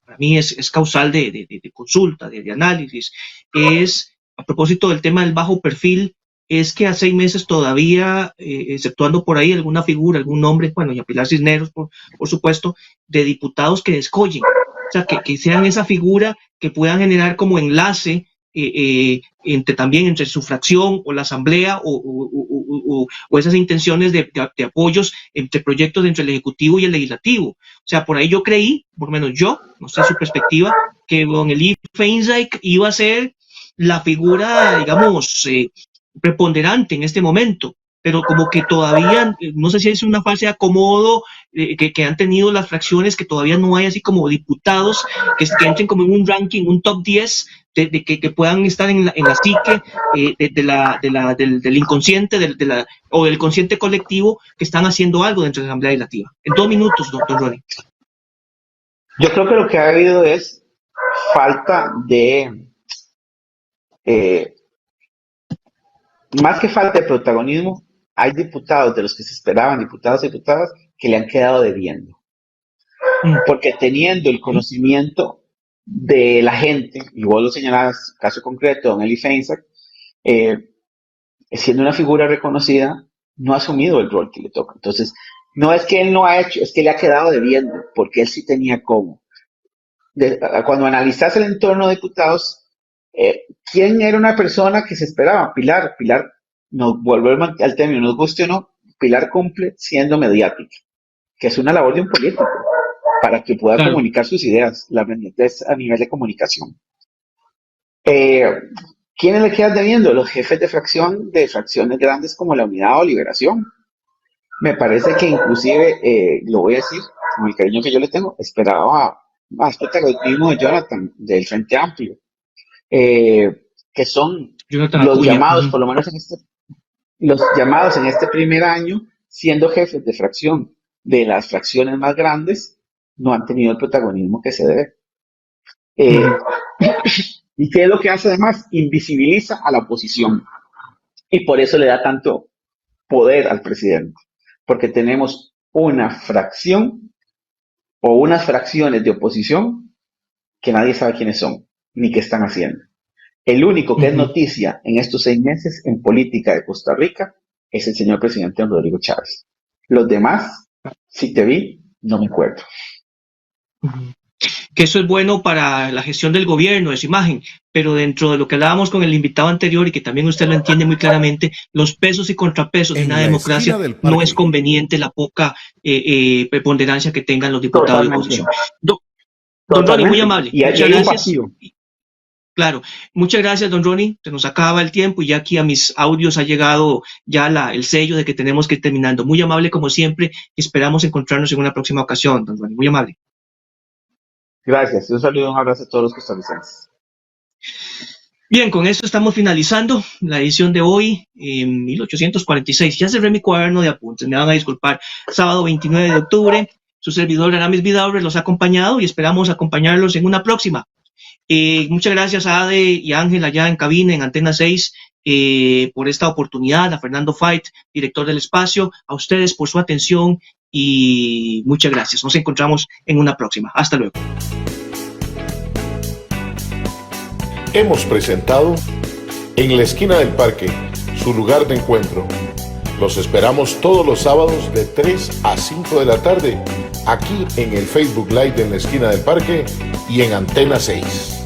para mí es causal de consulta, de análisis, es a propósito del tema del bajo perfil, es que a 6 meses todavía, exceptuando por ahí alguna figura, algún nombre, bueno, y a Pilar Cisneros, por supuesto, de diputados que descollen, o sea, que sean esa figura que puedan generar como enlace entre su fracción o la asamblea o esas intenciones de apoyos entre proyectos entre el ejecutivo y el legislativo. O sea, por ahí yo creí, por lo menos yo, no sé su perspectiva, que don Eli Feinsack iba a ser la figura, digamos, preponderante en este momento, pero como que todavía, no sé si es una fase de acomodo que han tenido las fracciones, que todavía no hay así como diputados que entren como en un ranking, un top 10, que puedan estar en la psique del inconsciente o del consciente colectivo, que están haciendo algo dentro de la Asamblea Legislativa. En 2 minutos, doctor Ronnie.
Yo creo que lo que ha habido es falta de más que falta de protagonismo, hay diputados de los que se esperaban, diputados y diputadas, que le han quedado debiendo. Porque teniendo el conocimiento de la gente, y vos lo señalabas, caso concreto, don Eli Feinsack, siendo una figura reconocida, no ha asumido el rol que le toca. Entonces, no es que él no ha hecho, es que le ha quedado debiendo, porque él sí tenía cómo. Cuando analizas el entorno de diputados, ¿quién era una persona que se esperaba? Pilar, nos volvemos al término, nos guste o no, Pilar cumple siendo mediática, que es una labor de un político, para que pueda comunicar sus ideas, la brillantez a nivel de comunicación. ¿Quiénes le quedan debiendo? Los jefes de fracciones grandes como la Unidad o Liberación. Me parece que inclusive, lo voy a decir, con el cariño que yo le tengo, esperaba más protagonismo de Jonathan, del Frente Amplio. Que son los llamados, por lo menos los llamados en este primer año, siendo jefes de fracción de las fracciones más grandes, no han tenido el protagonismo que se debe. ¿Y qué es lo que hace además? Invisibiliza a la oposición. Y por eso le da tanto poder al presidente, porque tenemos una fracción o unas fracciones de oposición que nadie sabe quiénes son ni qué están haciendo. El único que es noticia en estos 6 meses en política de Costa Rica es el señor presidente don Rodrigo Chávez. Los demás, si te vi, no me acuerdo.
Que eso es bueno para la gestión del gobierno, de su imagen, pero dentro de lo que hablábamos con el invitado anterior y que también usted lo entiende muy claramente, los pesos y contrapesos de una democracia no es conveniente la poca preponderancia que tengan los diputados de oposición. Don Ronnie, muy amable. Muchas gracias. Claro, muchas gracias, don Ronnie. Se nos acaba el tiempo y ya aquí a mis audios ha llegado ya el sello de que tenemos que ir terminando. Muy amable como siempre y esperamos encontrarnos en una próxima ocasión, don Ronnie. Muy amable.
Gracias. Un saludo y un abrazo a todos los costarricenses.
Bien, con esto estamos finalizando la edición de hoy, 1846. Ya cerré mi cuaderno de apuntes, me van a disculpar. Sábado 29 de octubre, su servidor Aramis Vidaurre los ha acompañado y esperamos acompañarlos en una próxima. Muchas gracias a Ade y a Ángel allá en cabina, en Antena 6, por esta oportunidad, a Fernando Fait, director del espacio, a ustedes por su atención y muchas gracias. Nos encontramos en una próxima. Hasta luego.
Hemos presentado En la esquina del parque, su lugar de encuentro. Los esperamos todos los sábados de 3 a 5 de la tarde, aquí en el Facebook Live de En la esquina del parque y en Antena 6.